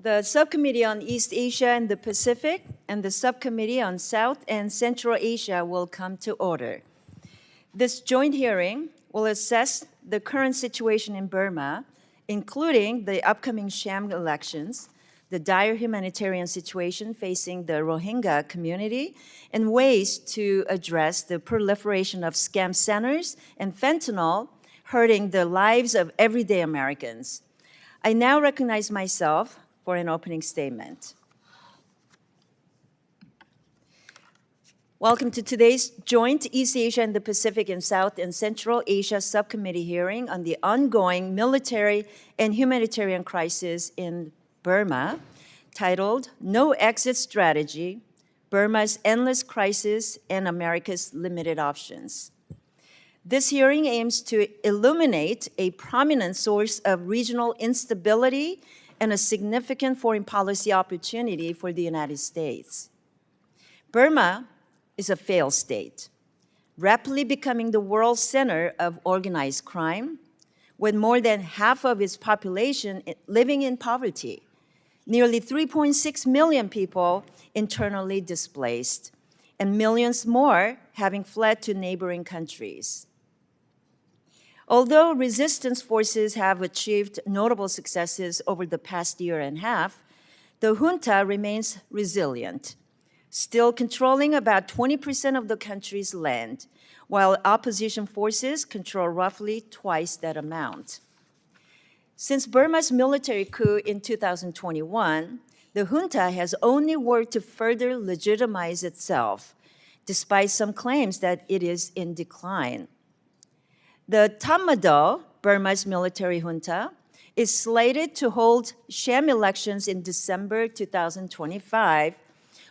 The Subcommittee on East Asia and the Pacific and the Subcommittee on South and Central Asia will come to order. This joint hearing will assess the current situation in Burma, including the upcoming sham elections, the dire humanitarian situation facing the Rohingya community, and ways to address the proliferation of scam centers and fentanyl hurting the lives of everyday Americans. I now recognize myself for an opening statement. Welcome to today's joint East Asia and the Pacific and South and Central Asia Subcommittee hearing on the ongoing military and humanitarian crisis in Burma, titled No Exit Strategy, Burma's Endless Crisis and America's Limited Options. This hearing aims to illuminate a prominent source of regional instability and a significant foreign policy opportunity for the United States. Burma is a failed state, rapidly becoming the world center of organized crime, with more than half of its population living in poverty, nearly 3.6 million people internally displaced, and millions more having fled to neighboring countries. Although resistance forces have achieved notable successes over the past year and a half, the junta remains resilient, still controlling about 20% of the country's land, while opposition forces control roughly twice that amount. Since Burma's military coup in 2021, the junta has only worked to further legitimize itself, despite some claims that it is in decline. The Tatmadaw, Burma's military junta, is slated to hold sham elections in December 2025,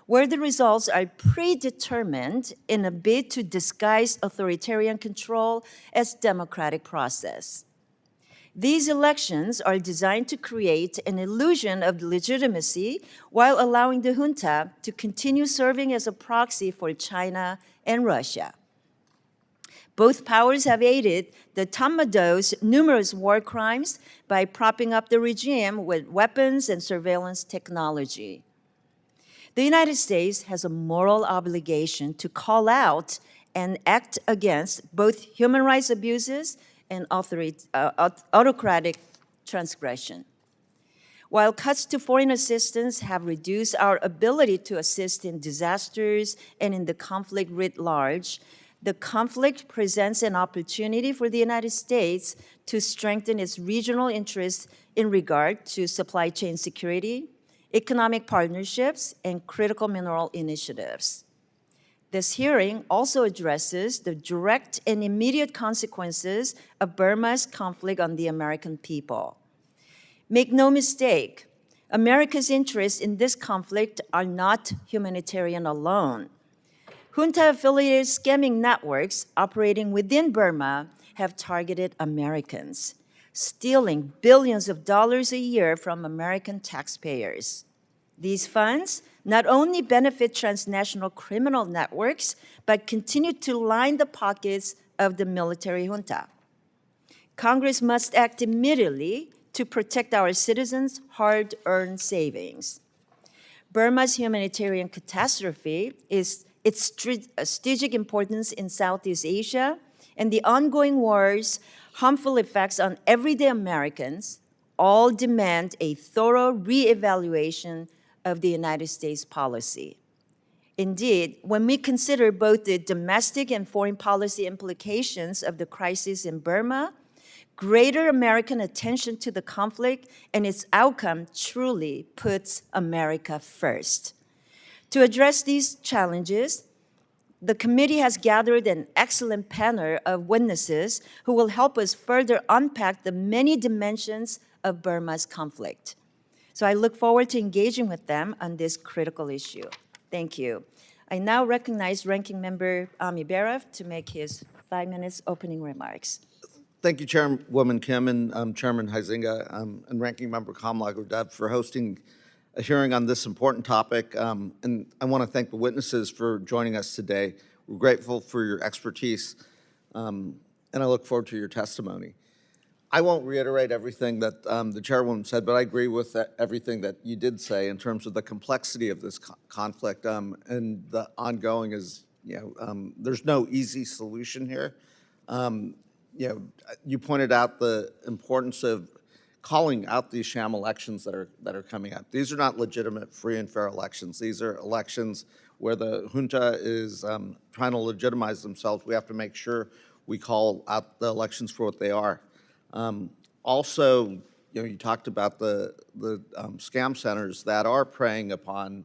where the results are predetermined in a bid to disguise authoritarian control as democratic process. These elections are designed to create an illusion of legitimacy while allowing the junta to continue serving as a proxy for China and Russia. Both powers have aided the Tatmadaw's numerous war crimes by propping up the regime with weapons and surveillance technology. The United States has a moral obligation to call out and act against both human rights abuses and autocratic transgression. While cuts to foreign assistance have reduced our ability to assist in disasters and in the conflict writ large, the conflict presents an opportunity for the United States to strengthen its regional interests in regard to supply chain security, economic partnerships, and critical mineral initiatives. This hearing also addresses the direct and immediate consequences of Burma's conflict on the American people. Make no mistake, America's interests in this conflict are not humanitarian alone. Junta-affiliated scamming networks operating within Burma have targeted Americans, stealing billions of dollars a year from American taxpayers. These funds not only benefit transnational criminal networks, but continue to line the pockets of the military junta. Congress must act immediately to protect our citizens' hard-earned savings. Burma's humanitarian catastrophe is its strategic importance in Southeast Asia and the ongoing war's harmful effects on everyday Americans all demand a thorough reevaluation of the United States policy. Indeed, when we consider both the domestic and foreign policy implications of the crisis in Burma, greater American attention to the conflict and its outcome truly puts America first. To address these challenges, the committee has gathered an excellent panel of witnesses who will help us further unpack the many dimensions of Burma's conflict. So I look forward to engaging with them on this critical issue. Thank you. I now recognize Ranking Member Ami Beref to make his 5 minutes opening remarks. Thank you, Chairwoman Kim and Chairman Huizinga and Ranking Member Kamala for hosting a hearing on this important topic. And I want to thank the witnesses for joining us today. We're grateful for your expertise, and I look forward to your testimony. I won't reiterate everything that the chairwoman said, but I agree with everything that you did say in terms of the complexity of this conflict, and the ongoing is, there's no easy solution here. Um, you pointed out the importance of calling out these sham elections that are coming up. These are not legitimate, free and fair elections. These are elections where the junta is trying to legitimize themselves. We have to make sure we call out the elections for what they are. Also, you talked about the scam centers that are preying upon,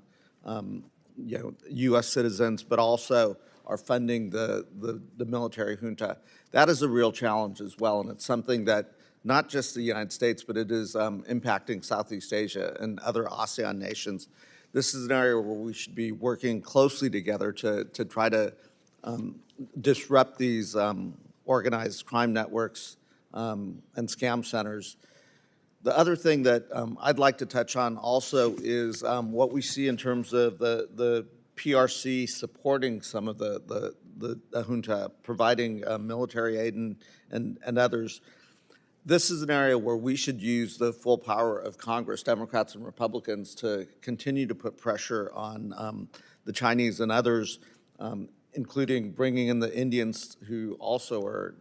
U.S. citizens, but also are funding the military junta. That is a real challenge as well, and it's something that not just the United States, but it is impacting Southeast Asia and other ASEAN nations. This is an area where we should be working closely together to try to disrupt these organized crime networks and scam centers. The other thing that I'd like to touch on also is what we see in terms of the PRC supporting some of the junta, providing military aid and others. This is an area where we should use the full power of Congress, Democrats and Republicans, to continue to put pressure on the Chinese and others, including bringing in the Indians who also are,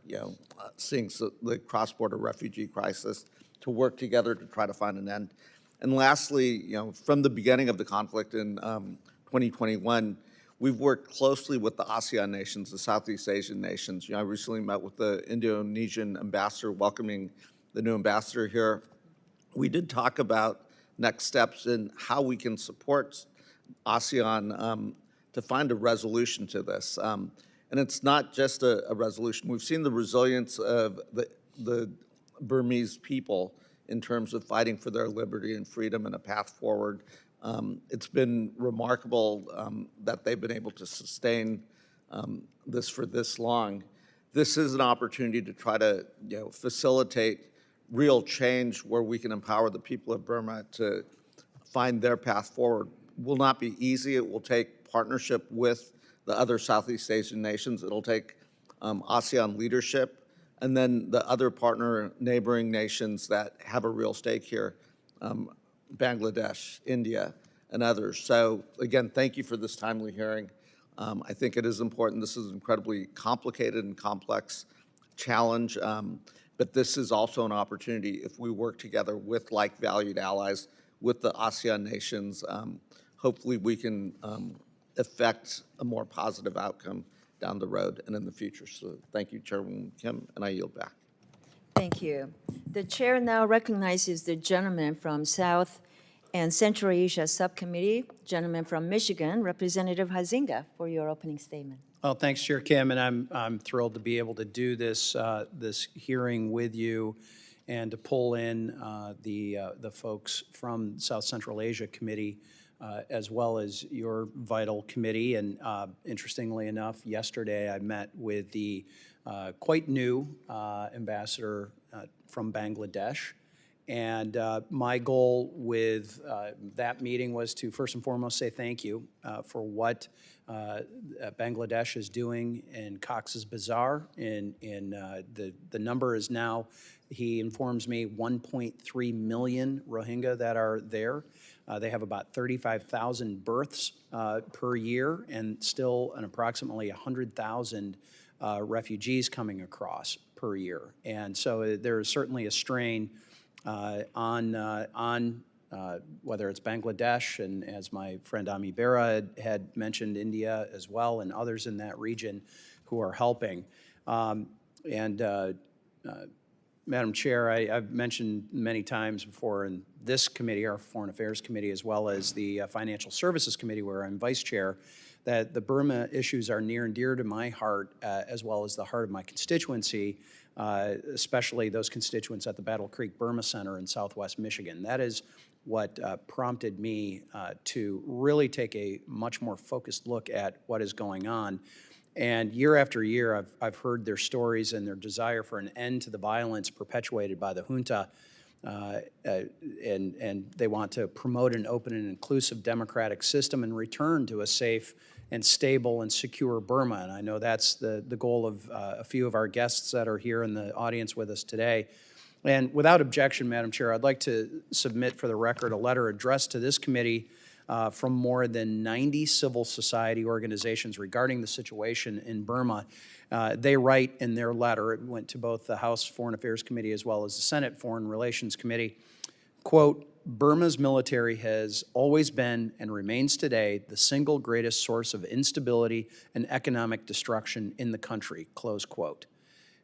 seeing the cross-border refugee crisis, to work together to try to find an end. And lastly, from the beginning of the conflict in 2021, we've worked closely with the ASEAN nations, the Southeast Asian nations. I recently met with the Indonesian ambassador, welcoming the new ambassador here. We did talk about next steps in how we can support ASEAN to find a resolution to this. And it's not just a resolution. We've seen the resilience of the Burmese people in terms of fighting for their liberty and freedom and a path forward. It's been remarkable that they've been able to sustain this for this long. This is an opportunity to try to facilitate real change where we can empower the people of Burma to find their path forward. It will not be easy. It will take partnership with the other Southeast Asian nations. It'll take ASEAN leadership, and then the other partner neighboring nations that have a real stake here, Bangladesh, India, and others. So again, thank you for this timely hearing. I think it is important. This is an incredibly complicated and complex challenge, but this is also an opportunity if we work together with like-valued allies, with the ASEAN nations. Hopefully we can effect a more positive outcome down the road and in the future. So thank you, Chairwoman Kim, and I yield back. Thank you. The chair now recognizes the gentleman from South and Central Asia Subcommittee, gentleman from Michigan, Representative Huizenga, for your opening statement. Well, thanks, Chair Kim, and I'm thrilled to be able to do this this hearing with you and to pull in the folks from South Central Asia Committee, as well as your vital committee. And interestingly enough, yesterday I met with the quite new ambassador from Bangladesh. And my goal with that meeting was to first and foremost say thank you for what Bangladesh is doing in Cox's Bazar. The number is now, he informs me, 1.3 million Rohingya that are there. They have about 35,000 births per year, and still an approximately 100,000 refugees coming across per year. And so there is certainly a strain on whether it's Bangladesh, and as my friend Ami Bera had mentioned, India as well, and others in that region who are helping. Madam Chair, I've mentioned many times before in this committee, our Foreign Affairs Committee, as well as the Financial Services Committee, where I'm vice chair, that the Burma issues are near and dear to my heart, as well as the heart of my constituency, especially those constituents at the Battle Creek Burma Center in Southwest Michigan. That is what prompted me to really take a much more focused look at what is going on. And year after year, I've heard their stories and their desire for an end to the violence perpetuated by the junta, and they want to promote an open and inclusive democratic system and return to a safe and stable and secure Burma. And I know that's the goal of a few of our guests that are here in the audience with us today. And without objection, Madam Chair, I'd like to submit for the record a letter addressed to this committee from more than 90 civil society organizations regarding the situation in Burma. They write in their letter, it went to both the House Foreign Affairs Committee as well as the Senate Foreign Relations Committee, quote, "Burma's military has always been and remains today the single greatest source of instability and economic destruction in the country," close quote.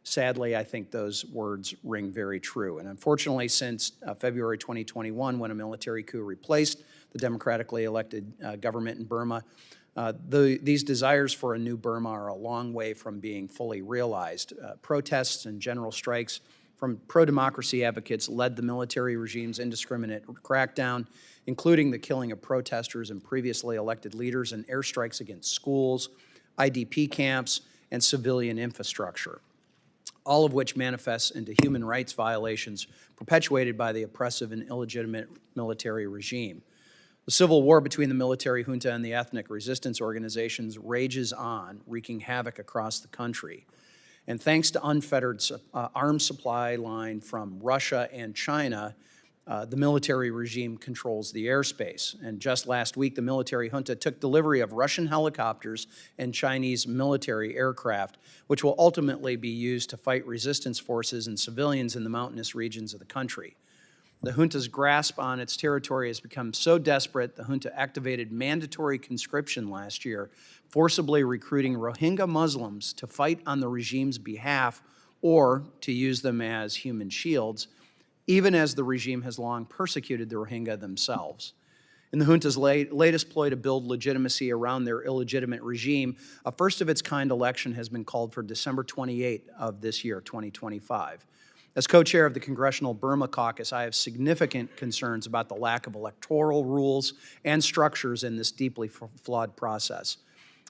Sadly, I think those words ring very true. And unfortunately, since February 2021, when a military coup replaced the democratically elected government in Burma, these desires for a new Burma are a long way from being fully realized. Protests and general strikes from pro-democracy advocates led the military regime's indiscriminate crackdown, including the killing of protesters and previously elected leaders, and airstrikes against schools, IDP camps, and civilian infrastructure, all of which manifests into human rights violations perpetuated by the oppressive and illegitimate military regime. The civil war between the military junta and the ethnic resistance organizations rages on, wreaking havoc across the country. And thanks to unfettered arms supply line from Russia and China, the military regime controls the airspace. And just last week, the military junta took delivery of Russian helicopters and Chinese military aircraft, which will ultimately be used to fight resistance forces and civilians in the mountainous regions of the country. The junta's grasp on its territory has become so desperate, the junta activated mandatory conscription last year, forcibly recruiting Rohingya Muslims to fight on the regime's behalf or to use them as human shields, even as the regime has long persecuted the Rohingya themselves. In the junta's latest ploy to build legitimacy around their illegitimate regime, a first-of-its-kind election has been called for December 28 of this year, 2025. As co-chair of the Congressional Burma Caucus, I have significant concerns about the lack of electoral rules and structures in this deeply flawed process.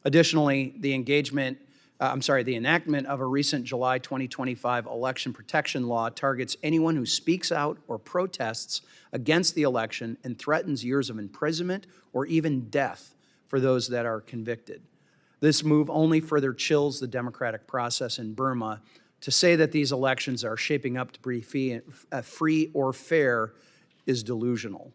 Additionally, the enactment of a recent July 2025 election protection law targets anyone who speaks out or protests against the election and threatens years of imprisonment or even death for those that are convicted. This move only further chills the democratic process in Burma. To say that these elections are shaping up to be free or fair is delusional.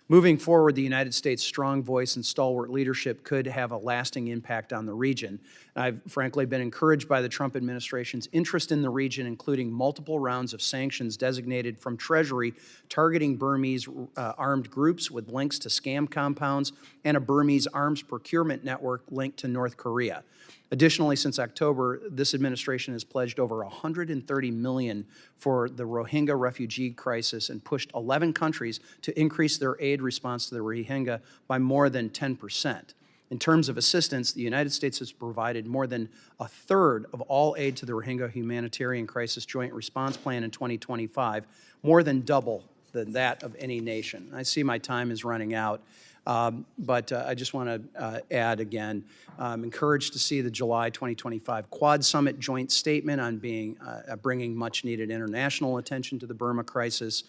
Moving forward, the United States' strong voice and stalwart leadership could have a lasting impact on the region. I've frankly been encouraged by the Trump administration's interest in the region, including multiple rounds of sanctions designated from Treasury targeting Burmese armed groups with links to scam compounds and a Burmese arms procurement network linked to North Korea. Additionally, since October, this administration has pledged over $130 million for the Rohingya refugee crisis and pushed 11 countries to increase their aid response to the Rohingya by more than 10%. In terms of assistance, the United States has provided more than a third of all aid to the Rohingya Humanitarian Crisis Joint Response Plan in 2025, more than double that of any nation. I see my time is running out. But I just want to add again, I'm encouraged to see the July 2025 Quad Summit joint statement on bringing much-needed international attention to the Burma crisis.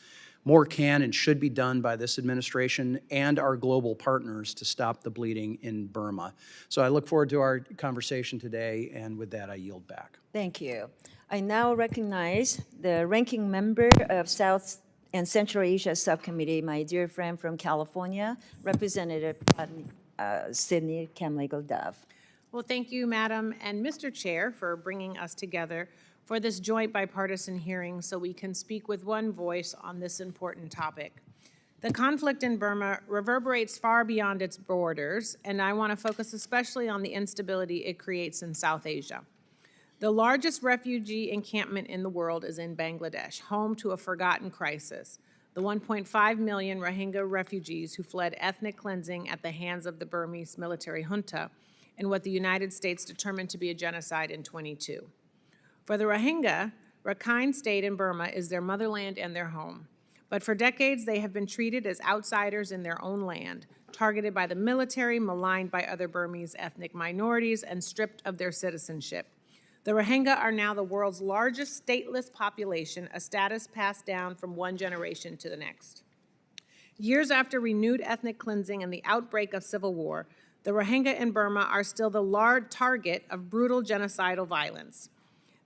More can and should be done by this administration and our global partners to stop the bleeding in Burma. So I look forward to our conversation today, and with that, I yield back. Thank you. I now recognize the ranking member of South and Central Asia Subcommittee, my dear friend from California, Representative Sidney Kamlegal-Dove. Well, thank you, Madam and Mr. Chair, for bringing us together for this joint bipartisan hearing so we can speak with one voice on this important topic. The conflict in Burma reverberates far beyond its borders, and I want to focus especially on the instability it creates in South Asia. The largest refugee encampment in the world is in Bangladesh, home to a forgotten crisis, the 1.5 million Rohingya refugees who fled ethnic cleansing at the hands of the Burmese military junta in what the United States determined to be a genocide in 22. For the Rohingya, Rakhine State in Burma is their motherland and their home. But for decades, they have been treated as outsiders in their own land, targeted by the military, maligned by other Burmese ethnic minorities, and stripped of their citizenship. The Rohingya are now the world's largest stateless population, a status passed down from one generation to the next. Years after renewed ethnic cleansing and the outbreak of civil war, the Rohingya in Burma are still the large target of brutal genocidal violence.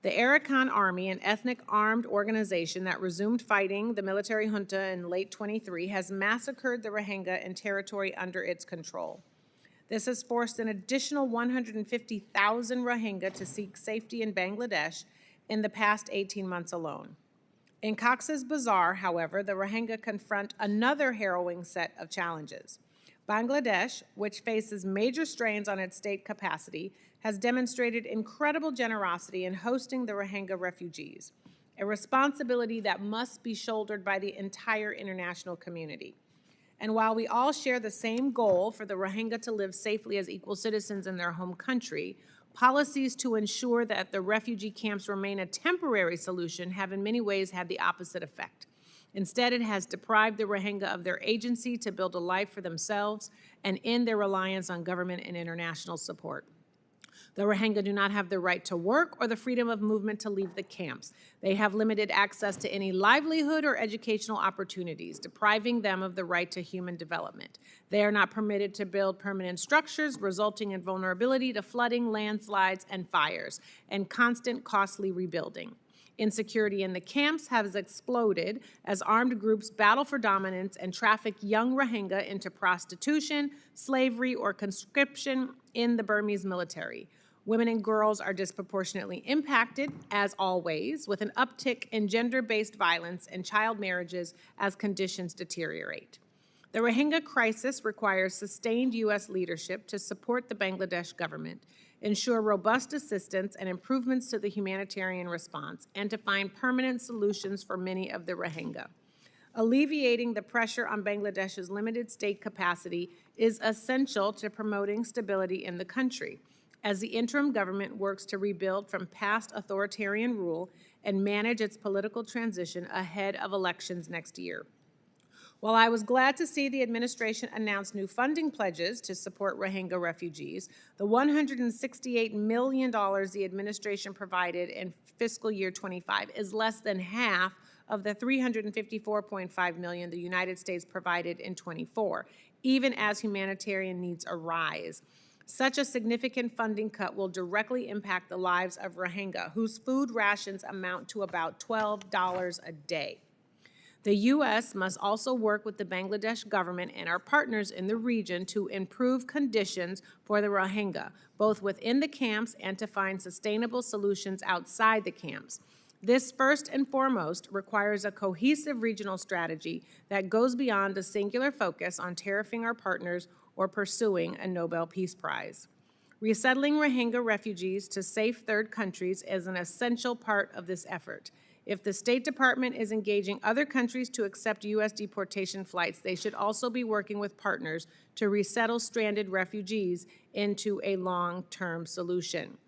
The Arakan Army, an ethnic armed organization that resumed fighting the military junta in late 23, has massacred the Rohingya in territory under its control. This has forced an additional 150,000 Rohingya to seek safety in Bangladesh in the past 18 months alone. In Cox's Bazar, however, the Rohingya confront another harrowing set of challenges. Bangladesh, which faces major strains on its state capacity, has demonstrated incredible generosity in hosting the Rohingya refugees, a responsibility that must be shouldered by the entire international community. And while we all share the same goal for the Rohingya to live safely as equal citizens in their home country, policies to ensure that the refugee camps remain a temporary solution have in many ways had the opposite effect. Instead, it has deprived the Rohingya of their agency to build a life for themselves and end their reliance on government and international support. The Rohingya do not have the right to work or the freedom of movement to leave the camps. They have limited access to any livelihood or educational opportunities, depriving them of the right to human development. They are not permitted to build permanent structures, resulting in vulnerability to flooding, landslides, and fires, and constant costly rebuilding. Insecurity in the camps has exploded as armed groups battle for dominance and traffic young Rohingya into prostitution, slavery, or conscription in the Burmese military. Women and girls are disproportionately impacted, as always, with an uptick in gender-based violence and child marriages as conditions deteriorate. The Rohingya crisis requires sustained U.S. leadership to support the Bangladesh government, ensure robust assistance and improvements to the humanitarian response, and to find permanent solutions for many of the Rohingya. Alleviating the pressure on Bangladesh's limited state capacity is essential to promoting stability in the country, as the interim government works to rebuild from past authoritarian rule and manage its political transition ahead of elections next year. While I was glad to see the administration announce new funding pledges to support Rohingya refugees, the $168 million the administration provided in fiscal year 25 is less than half of the $354.5 million the United States provided in 24, even as humanitarian needs arise. Such a significant funding cut will directly impact the lives of Rohingya, whose food rations amount to about $12 a day. The U.S. must also work with the Bangladesh government and our partners in the region to improve conditions for the Rohingya, both within the camps and to find sustainable solutions outside the camps. This, first and foremost, requires a cohesive regional strategy that goes beyond the singular focus on tariffing our partners or pursuing a Nobel Peace Prize. Resettling Rohingya refugees to safe third countries is an essential part of this effort. If the State Department is engaging other countries to accept U.S. deportation flights, they should also be working with partners to resettle stranded refugees into a long-term solution.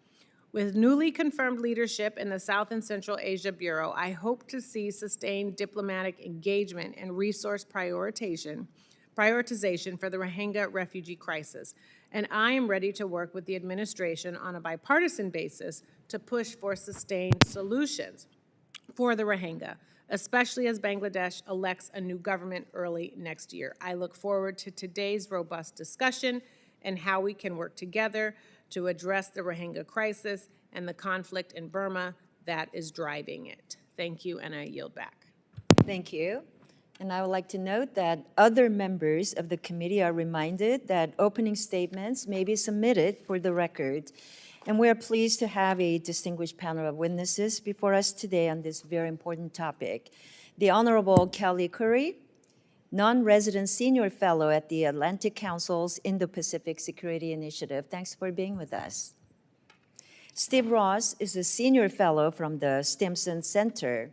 With newly confirmed leadership in the South and Central Asia Bureau, I hope to see sustained diplomatic engagement and resource prioritization for the Rohingya refugee crisis. And I am ready to work with the administration on a bipartisan basis to push for sustained solutions for the Rohingya, especially as Bangladesh elects a new government early next year. I look forward to today's robust discussion and how we can work together to address the Rohingya crisis and the conflict in Burma that is driving it. Thank you, and I yield back. Thank you. And I would like to note that other members of the committee are reminded that opening statements may be submitted for the record. And we are pleased to have a distinguished panel of witnesses before us today on this very important topic. The Honorable Kelley Currie, non-resident senior fellow at the Atlantic Council's Indo-Pacific Security Initiative. Thanks for being with us. Steve Ross is a senior fellow from the Stimson Center.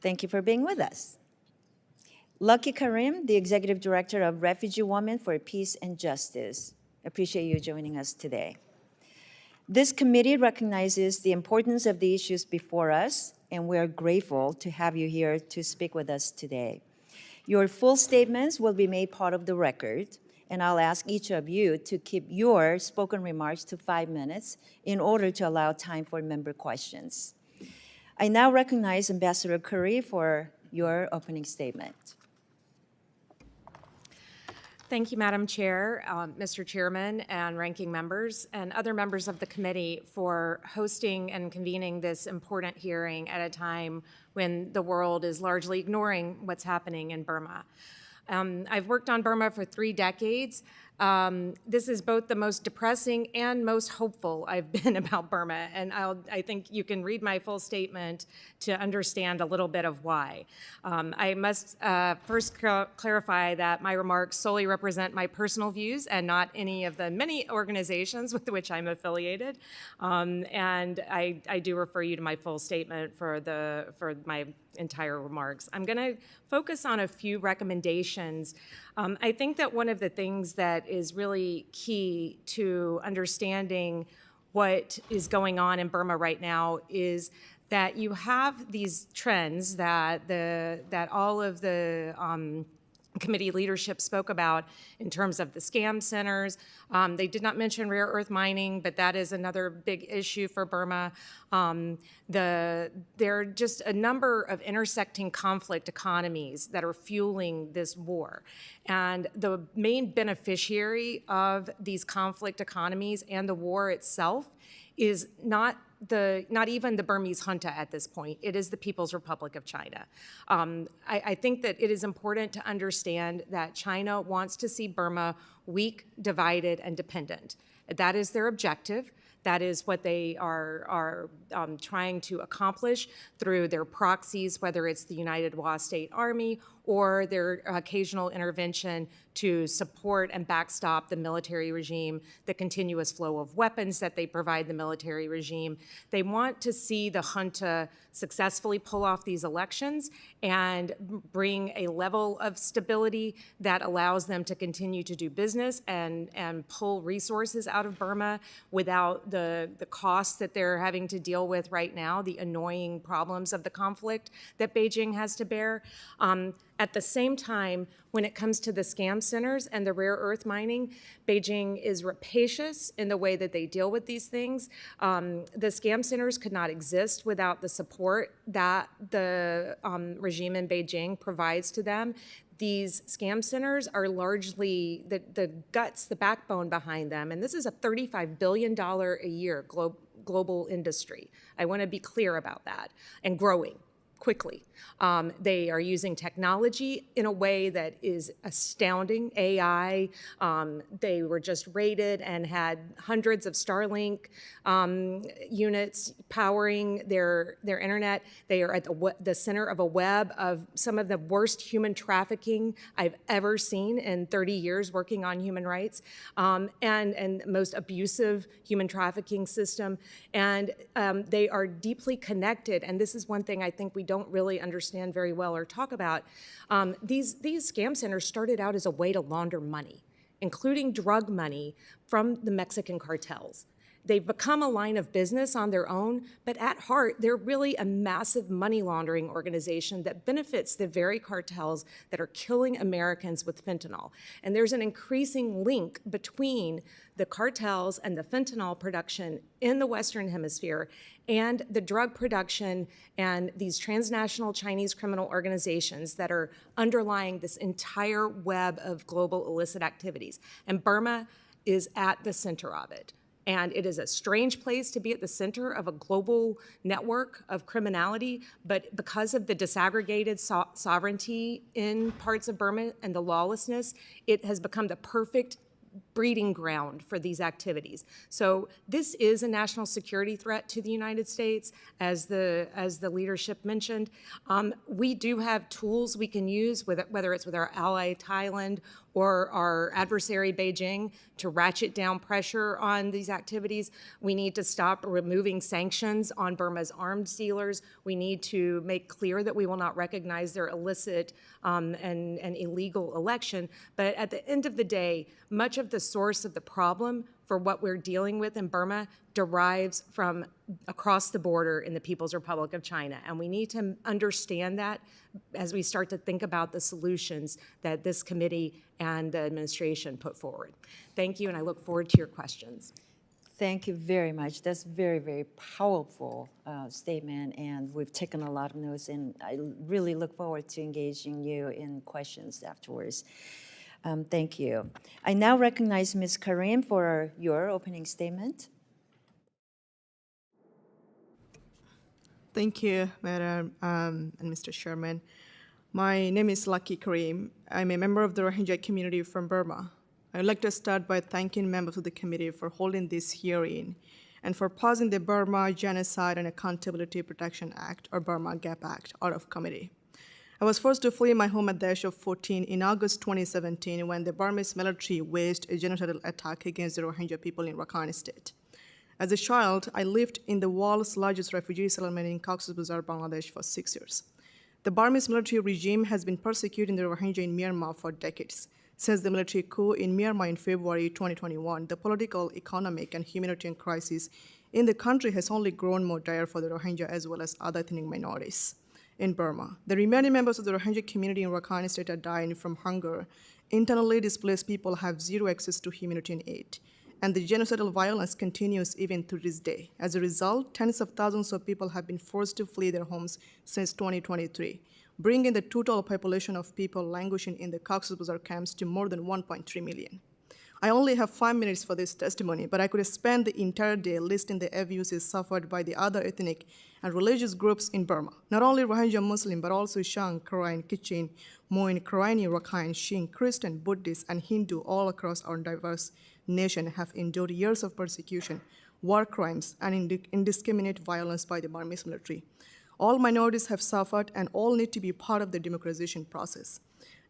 Thank you for being with us. Lucky Karim, the executive director of Refugee Women for Peace and Justice. Appreciate you joining us today. This committee recognizes the importance of the issues before us, and we are grateful to have you here to speak with us today. Your full statements will be made part of the record, and I'll ask each of you to keep your spoken remarks to 5 minutes in order to allow time for member questions. I now recognize Ambassador Currie for your opening statement. Thank you, Madam Chair, Mr. Chairman, and ranking members, and other members of the committee for hosting and convening this important hearing at a time when the world is largely ignoring what's happening in Burma. I've worked on Burma for 3 decades. This is both the most depressing and most hopeful I've been about Burma, and I think you can read my full statement to understand a little bit of why. I must first clarify that my remarks solely represent my personal views and not any of the many organizations with which I'm affiliated, and I do refer you to my full statement for my entire remarks. I'm going to focus on a few recommendations. I think that one of the things that is really key to understanding what is going on in Burma right now is that you have these trends that all of the committee leadership spoke about in terms of the scam centers. They did not mention rare earth mining, but that is another big issue for Burma. There are just a number of intersecting conflict economies that are fueling this war. And the main beneficiary of these conflict economies and the war itself is not even the Burmese junta at this point. It is the People's Republic of China. I think that it is important to understand that China wants to see Burma weak, divided, and dependent. That is their objective. That is what they are trying to accomplish through their proxies, whether it's the United Wa State Army or their occasional intervention to support and backstop the military regime, the continuous flow of weapons that they provide the military regime. They want to see the junta successfully pull off these elections and bring a level of stability that allows them to continue to do business and pull resources out of Burma without the costs that they're having to deal with right now, the annoying problems of the conflict that Beijing has to bear. At the same time, when it comes to the scam centers and the rare earth mining, Beijing is rapacious in the way that they deal with these things. The scam centers could not exist without the support that the regime in Beijing provides to them. These scam centers are largely the guts, the backbone behind them, and this is a $35 billion a year global industry. I want to be clear about that, and growing quickly. They are using technology in a way that is astounding. AI, they were just rated and had hundreds of Starlink units powering their internet. They are at the center of a web of some of the worst human trafficking I've ever seen in 30 years working on human rights, and most abusive human trafficking system. And they are deeply connected, and this is one thing I think we don't really understand very well or talk about. These scam centers started out as a way to launder money, including drug money from the Mexican cartels. They've become a line of business on their own, but at heart, they're really a massive money laundering organization that benefits the very cartels that are killing Americans with fentanyl. And there's an increasing link between the cartels and the fentanyl production in the Western Hemisphere and the drug production and these transnational Chinese criminal organizations that are underlying this entire web of global illicit activities. And Burma is at the center of it. And it is a strange place to be at the center of a global network of criminality, but because of the disaggregated sovereignty in parts of Burma and the lawlessness, it has become the perfect breeding ground for these activities. So this is a national security threat to the United States, as the leadership mentioned. We do have tools we can use, whether it's with our ally Thailand or our adversary Beijing, to ratchet down pressure on these activities. We need to stop removing sanctions on Burma's arms dealers. We need to make clear that we will not recognize their illicit and illegal election. But at the end of the day, much of the source of the problem for what we're dealing with in Burma derives from across the border in the People's Republic of China. And we need to understand that as we start to think about the solutions that this committee and the administration put forward. Thank you, and I look forward to your questions. Thank you very much. That's very, very powerful statement, and we've taken a lot of notes, and I really look forward to engaging you in questions afterwards. Thank you. I now recognize Ms. Karim for your opening statement. Thank you, Madam and Mr. Chairman. My name is Lucky Karim. I'm a member of the Rohingya community from Burma. I'd like to start by thanking members of the committee for holding this hearing and for passing the Burma Genocide and Accountability Protection Act, or Burma GAP Act, out of committee. I was forced to flee my home at the age of 14 in August 2017 when the Burmese military waged a genocidal attack against the Rohingya people in Rakhine State. As a child, I lived in the world's largest refugee settlement in Cox's Bazar, Bangladesh for 6 years. The Burmese military regime has been persecuting the Rohingya in Myanmar for decades. Since the military coup in Myanmar in February 2021, the political, economic, and humanitarian crisis in the country has only grown more dire for the Rohingya as well as other ethnic minorities in Burma. The remaining members of the Rohingya community in Rakhine State are dying from hunger. Internally displaced people have zero access to humanitarian aid. And the genocidal violence continues even to this day. As a result, tens of thousands of people have been forced to flee their homes since 2023, bringing the total population of people languishing in the Cox's Bazar camps to more than 1.3 million. I only have 5 minutes for this testimony, but I could spend the entire day listing the abuses suffered by the other ethnic and religious groups in Burma. Not only Rohingya Muslim, but also Shang, Karen, Kachin, Moin, Karenni, Rakhine, Shin, Christian, Buddhist, and Hindu all across our diverse nation have endured years of persecution, war crimes, and indiscriminate violence by the Burmese military. All minorities have suffered and all need to be part of the democratization process.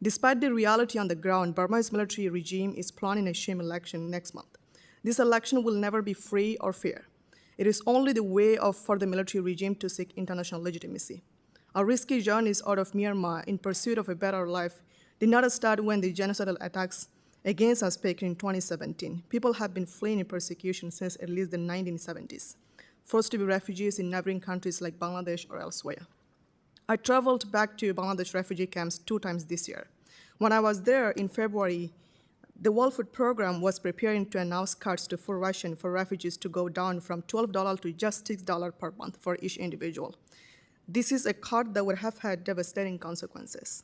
Despite the reality on the ground, Burma's military regime is planning a sham election next month. This election will never be free or fair. It is only the way for the military regime to seek international legitimacy. Our risky journeys out of Myanmar in pursuit of a better life did not start when the genocidal attacks against us began in 2017. People have been fleeing in persecution since at least the 1970s, forced to be refugees in neighboring countries like Bangladesh or elsewhere. I traveled back to Bangladesh refugee camps 2 times this year. When I was there in February, the World Food Program was preparing to announce cuts to food ration for refugees to go down from $12 to just $6 per month for each individual. This is a cut that would have had devastating consequences.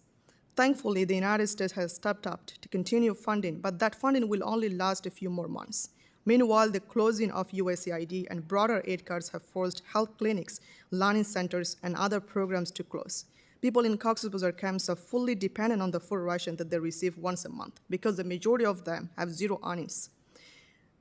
Thankfully, the United States has stepped up to continue funding, but that funding will only last a few more months. Meanwhile, the closing of USAID and broader aid cuts have forced health clinics, learning centers, and other programs to close. People in Cox's Bazar camps are fully dependent on the food ration that they receive once a month because the majority of them have zero earnings.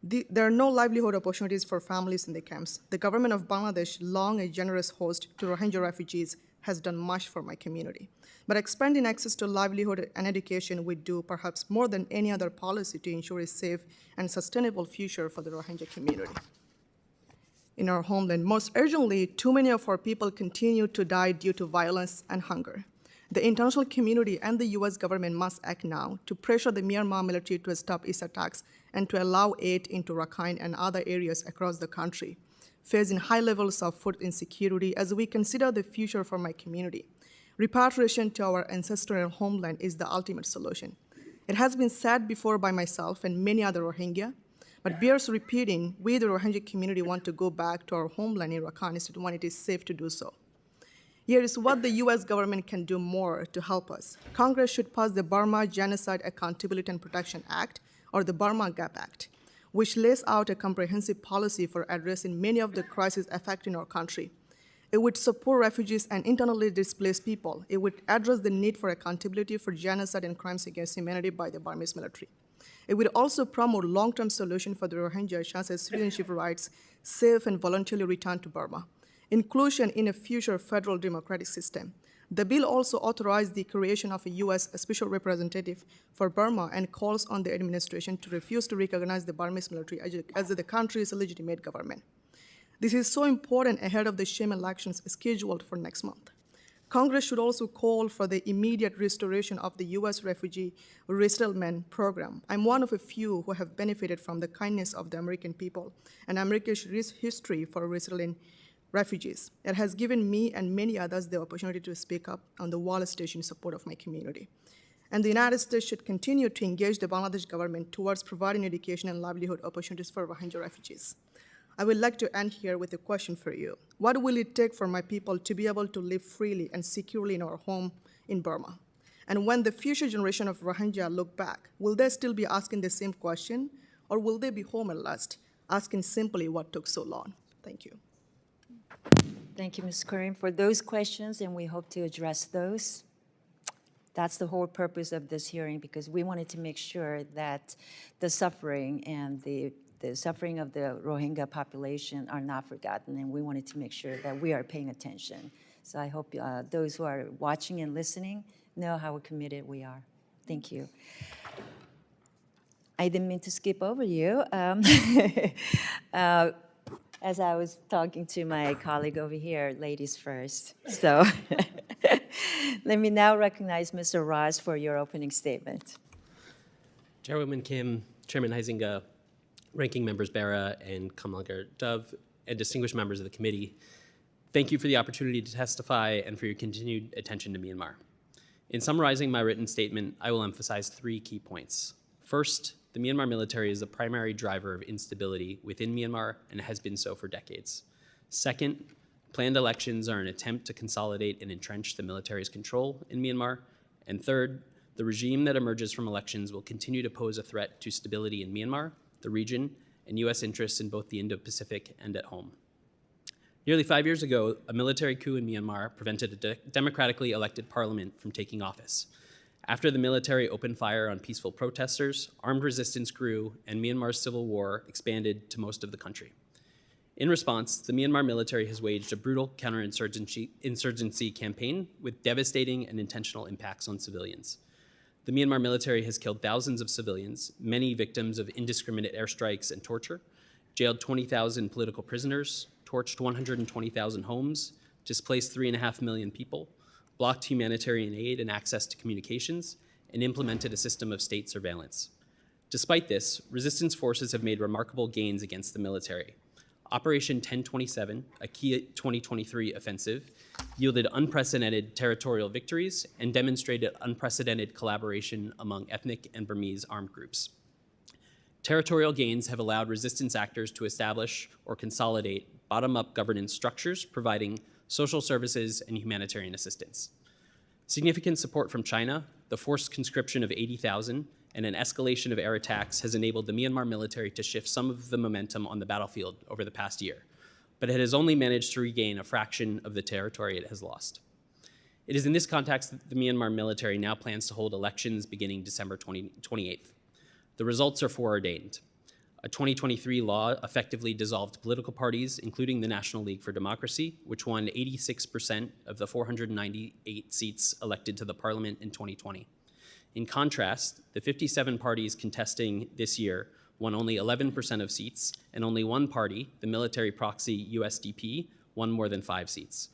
There are no livelihood opportunities for families in the camps. The government of Bangladesh, long a generous host to Rohingya refugees, has done much for my community. But expanding access to livelihood and education would do perhaps more than any other policy to ensure a safe and sustainable future for the Rohingya community. In our homeland, most urgently, too many of our people continue to die due to violence and hunger. The international community and the US government must act now to pressure the Myanmar military to stop its attacks and to allow aid into Rakhine and other areas across the country, facing high levels of food insecurity as we consider the future for my community. Repatriation to our ancestral homeland is the ultimate solution. It has been said before by myself and many other Rohingya, but bears repeating, we the Rohingya community want to go back to our homeland in Rakhine State when it is safe to do so. Here is what the US government can do more to help us. Congress should pass the Burma Genocide Accountability and Protection Act, or the Burma GAP Act, which lays out a comprehensive policy for addressing many of the crises affecting our country. It would support refugees and internally displaced people. It would address the need for accountability for genocide and crimes against humanity by the Burmese military. It would also promote long-term solutions for the Rohingya, such as citizenship rights, safe and voluntarily return to Burma, inclusion in a future federal democratic system. The bill also authorized the creation of a US special representative for Burma and calls on the administration to refuse to recognize the Burmese military as the country's legitimate government. This is so important ahead of the sham elections scheduled for next month. Congress should also call for the immediate restoration of the US refugee resettlement program. I'm one of a few who have benefited from the kindness of the American people and America's rich history for resettling refugees. It has given me and many others the opportunity to speak up on the wall stage in support of my community. And the United States should continue to engage the Bangladesh government towards providing education and livelihood opportunities for Rohingya refugees. I would like to end here with a question for you. What will it take for my people to be able to live freely and securely in our home in Burma? And when the future generation of Rohingya look back, will they still be asking the same question, or will they be home at last, asking simply what took so long? Thank you. Thank you, Ms. Karim, for those questions, and we hope to address those. That's the whole purpose of this hearing, because we wanted to make sure that the suffering and the suffering of the Rohingya population are not forgotten, and we wanted to make sure that we are paying attention. So I hope those who are watching and listening know how committed we are. Thank you. I didn't mean to skip over you. As I was talking to my colleague over here, ladies first. So let me now recognize Mr. Ross for your opening statement. Chairwoman Kim, Chairman Huizinga, Ranking Members Bera and Kamalagar Dove, and distinguished members of the committee, thank you for the opportunity to testify and for your continued attention to Myanmar. In summarizing my written statement, I will emphasize 3 key points. First, the Myanmar military is the primary driver of instability within Myanmar and has been so for decades. Second, planned elections are an attempt to consolidate and entrench the military's control in Myanmar. And third, the regime that emerges from elections will continue to pose a threat to stability in Myanmar, the region, and U.S. interests in both the Indo-Pacific and at home. Nearly 5 years ago, a military coup in Myanmar prevented a democratically elected parliament from taking office. After the military opened fire on peaceful protesters, armed resistance grew, and Myanmar's civil war expanded to most of the country. In response, the Myanmar military has waged a brutal counterinsurgency campaign with devastating and intentional impacts on civilians. The Myanmar military has killed thousands of civilians, many victims of indiscriminate airstrikes and torture, jailed 20,000 political prisoners, torched 120,000 homes, displaced 3.5 million people, blocked humanitarian aid and access to communications, and implemented a system of state surveillance. Despite this, resistance forces have made remarkable gains against the military. Operation 1027, a key 2023 offensive, yielded unprecedented territorial victories and demonstrated unprecedented collaboration among ethnic and Burmese armed groups. Territorial gains have allowed resistance actors to establish or consolidate bottom-up governance structures, providing social services and humanitarian assistance. Significant support from China, the forced conscription of 80,000, and an escalation of air attacks has enabled the Myanmar military to shift some of the momentum on the battlefield over the past year, but it has only managed to regain a fraction of the territory it has lost. It is in this context that the Myanmar military now plans to hold elections beginning December 28th. The results are foreordained. A 2023 law effectively dissolved political parties, including the National League for Democracy, which won 86% of the 498 seats elected to the parliament in 2020. In contrast, the 57 parties contesting this year won only 11% of seats, and only one party, the military proxy USDP, won more than 5 seats.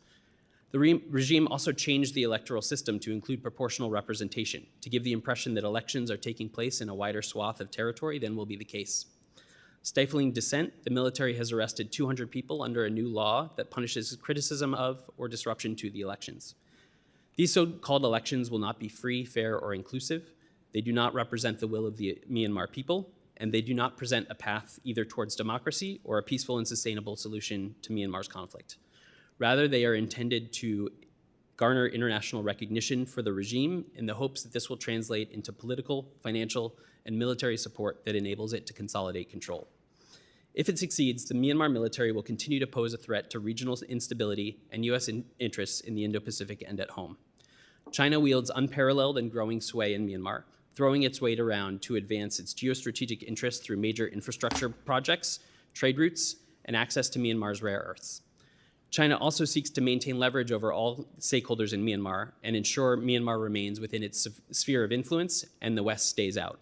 The regime also changed the electoral system to include proportional representation, to give the impression that elections are taking place in a wider swath of territory than will be the case. Stifling dissent, the military has arrested 200 people under a new law that punishes criticism of or disruption to the elections. These so-called elections will not be free, fair, or inclusive. They do not represent the will of the Myanmar people, and they do not present a path either towards democracy or a peaceful and sustainable solution to Myanmar's conflict. Rather, they are intended to garner international recognition for the regime in the hopes that this will translate into political, financial, and military support that enables it to consolidate control. If it succeeds, the Myanmar military will continue to pose a threat to regional instability and U.S. interests in the Indo-Pacific and at home. China wields unparalleled and growing sway in Myanmar, throwing its weight around to advance its geostrategic interests through major infrastructure projects, trade routes, and access to Myanmar's rare earths. China also seeks to maintain leverage over all stakeholders in Myanmar and ensure Myanmar remains within its sphere of influence and the West stays out.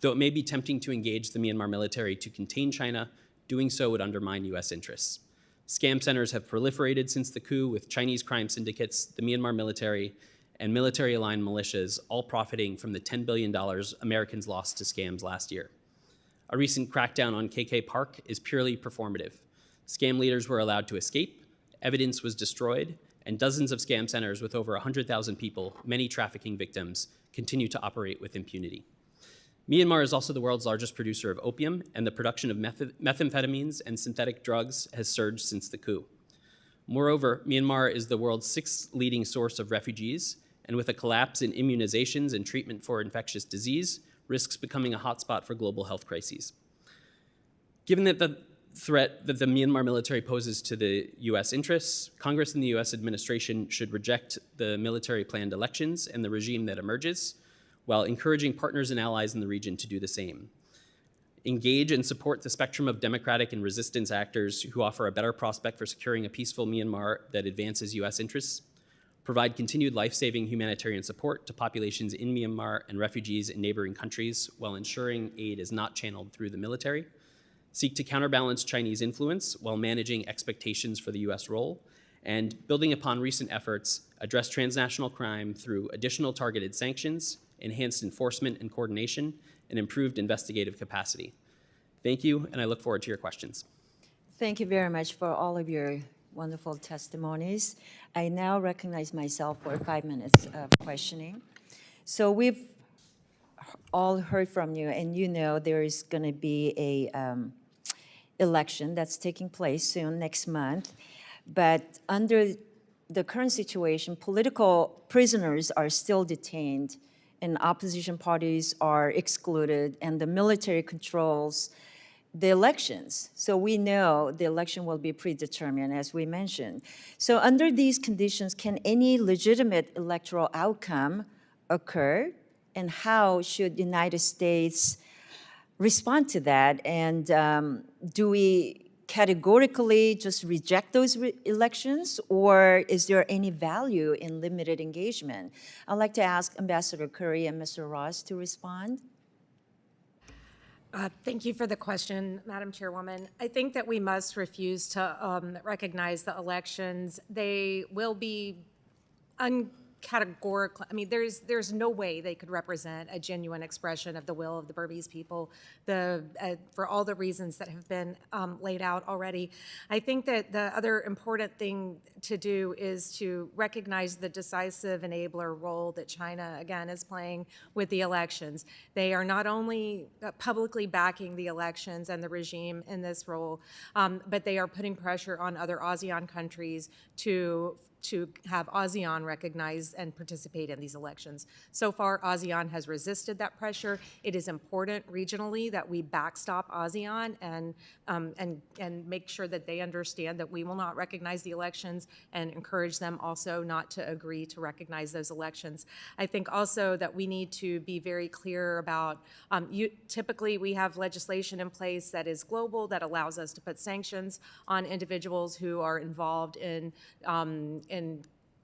Though it may be tempting to engage the Myanmar military to contain China, doing so would undermine U.S. interests. Scam centers have proliferated since the coup, with Chinese crime syndicates, the Myanmar military, and military-aligned militias all profiting from the $10 billion Americans lost to scams last year. A recent crackdown on KK Park is purely performative. Scam leaders were allowed to escape, evidence was destroyed, and dozens of scam centers with over 100,000 people, many trafficking victims, continue to operate with impunity. Myanmar is also the world's largest producer of opium, and the production of methamphetamines and synthetic drugs has surged since the coup. Moreover, Myanmar is the world's 6th leading source of refugees and with a collapse in immunizations and treatment for infectious disease, risks becoming a hotspot for global health crises. Given that the threat that the Myanmar military poses to the US interests, Congress and the US administration should reject the military planned elections and the regime that emerges, while encouraging partners and allies in the region to do the same. Engage and support the spectrum of democratic and resistance actors who offer a better prospect for securing a peaceful Myanmar that advances US interests. Provide continued life-saving humanitarian support to populations in Myanmar and refugees in neighboring countries while ensuring aid is not channeled through the military. Seek to counterbalance Chinese influence while managing expectations for the US role. And building upon recent efforts, address transnational crime through additional targeted sanctions, enhanced enforcement and coordination, and improved investigative capacity. Thank you, and I look forward to your questions. Thank you very much for all of your wonderful testimonies. I now recognize myself for 5 minutes of questioning. So we've all heard from you, and you know there is going to be a election that's taking place soon, next month. But under the current situation, political prisoners are still detained, and opposition parties are excluded, and the military controls the elections. So we know the election will be predetermined, as we mentioned. So under these conditions, can any legitimate electoral outcome occur? And how should United States respond to that? And do we categorically just reject those elections, or is there any value in limited engagement? I'd like to ask Ambassador Currie and Mr. Ross to respond. Thank you for the question, Madam Chairwoman. I think that we must refuse to recognize the elections. They will be categorically, I mean, there's no way they could represent a genuine expression of the will of the Burmese people, for all the reasons that have been laid out already. I think that the other important thing to do is to recognize the decisive enabler role that China, again, is playing with the elections. They are not only publicly backing the elections and the regime in this role, but they are putting pressure on other ASEAN countries to have ASEAN recognize and participate in these elections. So far, ASEAN has resisted that pressure. It is important regionally that we backstop ASEAN and make sure that they understand that we will not recognize the elections and encourage them also not to agree to recognize those elections. I think also that we need to be very clear about, typically we have legislation in place that is global that allows us to put sanctions on individuals who are involved in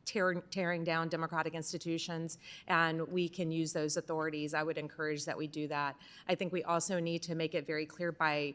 tearing down democratic institutions, and we can use those authorities. I would encourage that we do that. I think we also need to make it very clear by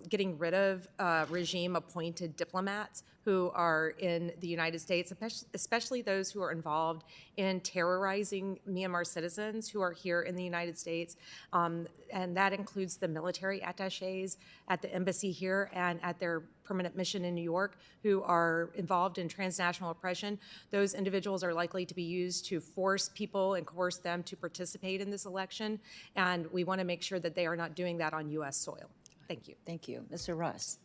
getting rid of regime-appointed diplomats who are in the United States, especially those who are involved in terrorizing Myanmar citizens who are here in the United States. And that includes the military attachés at the embassy here and at their permanent mission in New York who are involved in transnational oppression. Those individuals are likely to be used to force people and coerce them to participate in this election. And we want to make sure that they are not doing that on U.S. soil. Thank you. Thank you. Mr. Ross.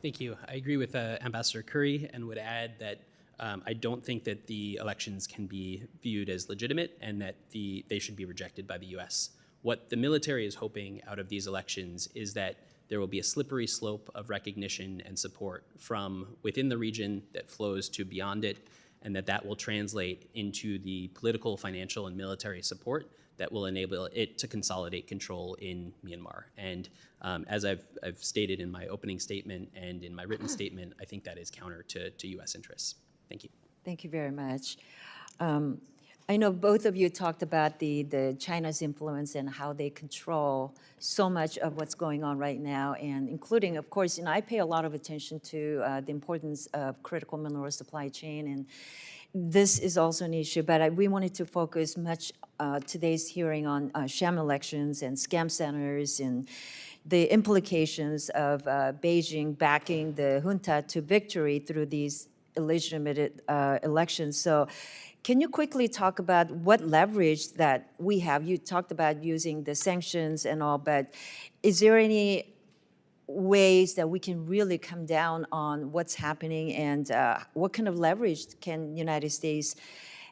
Thank you. I agree with Ambassador Currie and would add that I don't think that the elections can be viewed as legitimate and that they should be rejected by the U.S. What the military is hoping out of these elections is that there will be a slippery slope of recognition and support from within the region that flows to beyond it, and that will translate into the political, financial, and military support that will enable it to consolidate control in Myanmar. And as I've stated in my opening statement and in my written statement, I think that is counter to U.S. interests. Thank you. Thank you very much. I know both of you talked about the China's influence and how they control so much of what's going on right now, and including, of course, I pay a lot of attention to the importance of critical mineral supply chain, and this is also an issue, but we wanted to focus much today's hearing on sham elections and scam centers and the implications of Beijing backing the junta to victory through these illegitimate elections. So can you quickly talk about what leverage that we have? You talked about using the sanctions and all, but is there any ways that we can really come down on what's happening, and what kind of leverage can United States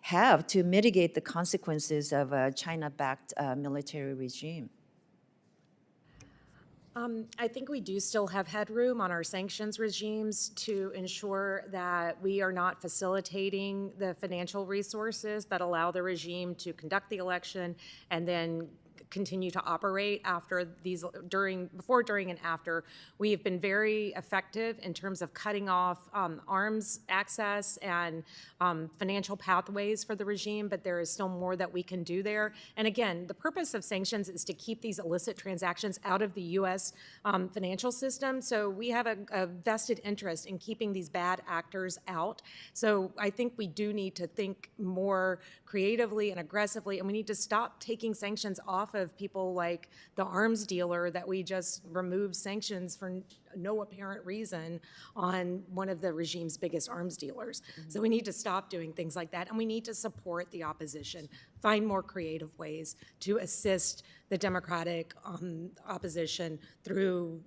have to mitigate the consequences of a China-backed military regime? I think we do still have headroom on our sanctions regimes to ensure that we are not facilitating the financial resources that allow the regime to conduct the election and then continue to operate after these, before, during, and after. We have been very effective in terms of cutting off arms access and financial pathways for the regime, but there is still more that we can do there. And again, the purpose of sanctions is to keep these illicit transactions out of the U.S. Financial system. So we have a vested interest in keeping these bad actors out. So I think we do need to think more creatively and aggressively, and we need to stop taking sanctions off of people like the arms dealer that we just removed sanctions for no apparent reason on one of the regime's biggest arms dealers. So we need to stop doing things like that, and we need to support the opposition, find more creative ways to assist the democratic opposition through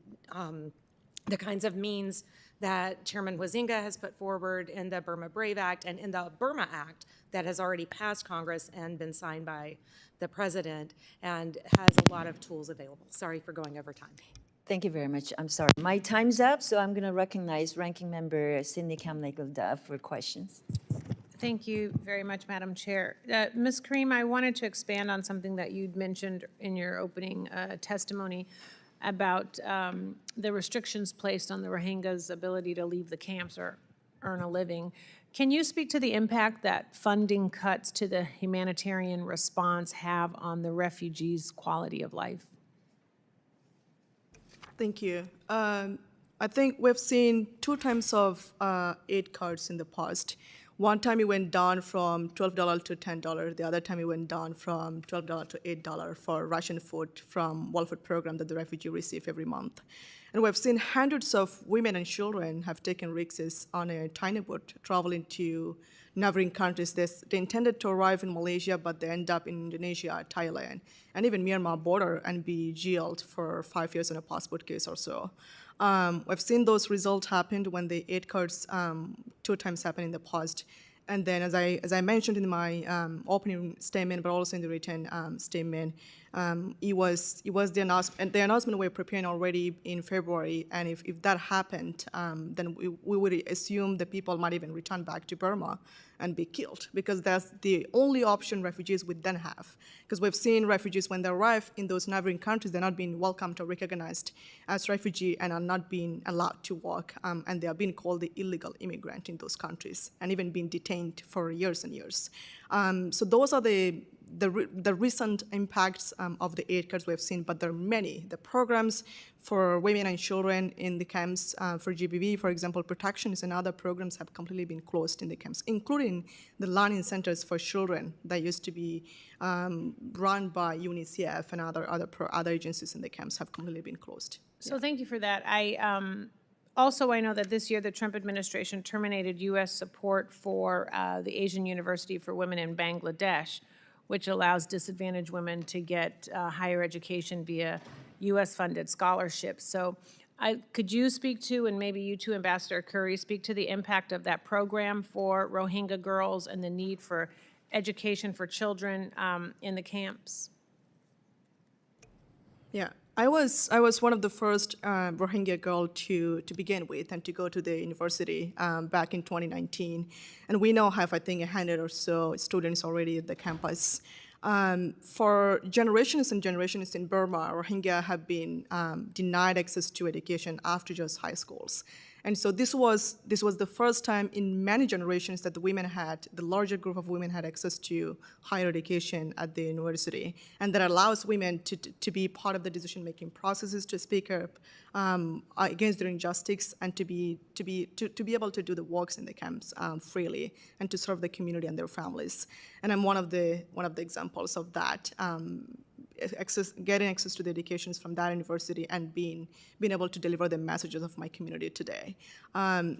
the kinds of means that Chairman Huizinga has put forward in the Burma Brave Act and in the Burma Act that has already passed Congress and been signed by the president and has a lot of tools available. Sorry for going over time. Thank you very much. I'm sorry. My time's up, so I'm going to recognize Ranking Member Sidney Kamnagle-Dove for questions. Thank you very much, Madam Chair. Ms. Karim, I wanted to expand on something that you'd mentioned in your opening testimony about the restrictions placed on the Rohingyas' ability to leave the camps or earn a living. Can you speak to the impact that funding cuts to the humanitarian response have on the refugees' quality of life? Thank you. I think we've seen two types of aid cards in the past. One time it went down from $12 to $10. The other time it went down from $12 to $8 for ration food from World Food Program that the refugee receive every month. And we've seen hundreds of women and children have taken risks on a tiny boat traveling to neighboring countries. They intended to arrive in Malaysia, but they end up in Indonesia, Thailand, and even Myanmar border and be jailed for 5 years in a passport case or so. We've seen those results happen when the aid cards two times happened in the past. And then, as I mentioned in my opening statement, but also in the written statement, it was the announcement. And the announcement we're preparing already in February. And if that happened, then we would assume that people might even return back to Burma and be killed, because that's the only option refugees would then have. Because we've seen refugees, when they arrive in those neighboring countries, they're not being welcomed or recognized as refugee and are not being allowed to work, and they are being called the illegal immigrant in those countries and even being detained for years and years. So those are the recent impacts of the aid cards we've seen, but there are many. The programs for women and children in the camps, for GBV, for example, protections and other programs have completely been closed in the camps, including the learning centers for children that used to be run by UNICEF and other agencies in the camps have completely been closed. So thank you for that. Also, I know that this year the Trump administration terminated U.S. support for the Asian University for Women in Bangladesh, which allows disadvantaged women to get higher education via U.S.-funded scholarships. So could you speak to, and maybe you too, Ambassador Currie, speak to the impact of that program for Rohingya girls and the need for education for children in the camps? Yeah. I was one of the first Rohingya girl to begin with and to go to the university back in 2019. And we now have, I think, 100 or so students already at the campus. For generations and generations in Burma, Rohingya have been denied access to education after just high schools. And so this was the first time in many generations that the larger group of women had access to higher education at the university, and that allows women to be part of the decision-making processes, to speak up against their injustice, and to be able to do the works in the camps freely, and to serve the community and their families. And I'm one of the examples of that. getting access to the educations from that university and being able to deliver the messages of my community today.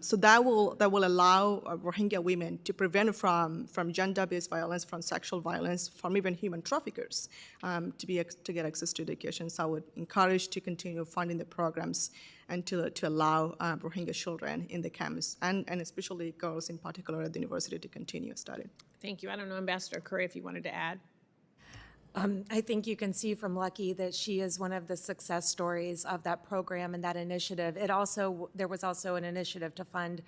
So that will allow Rohingya women to prevent from gender-based violence, from sexual violence, from even human traffickers, to get access to education. So I would encourage to continue funding the programs and to allow Rohingya children in the camps, and especially girls in particular at the university, to continue studying. Thank you. I don't know, Ambassador Currie, if you wanted to add. I think you can see from Lucky that she is one of the success stories of that program and that initiative. There was also an initiative to fund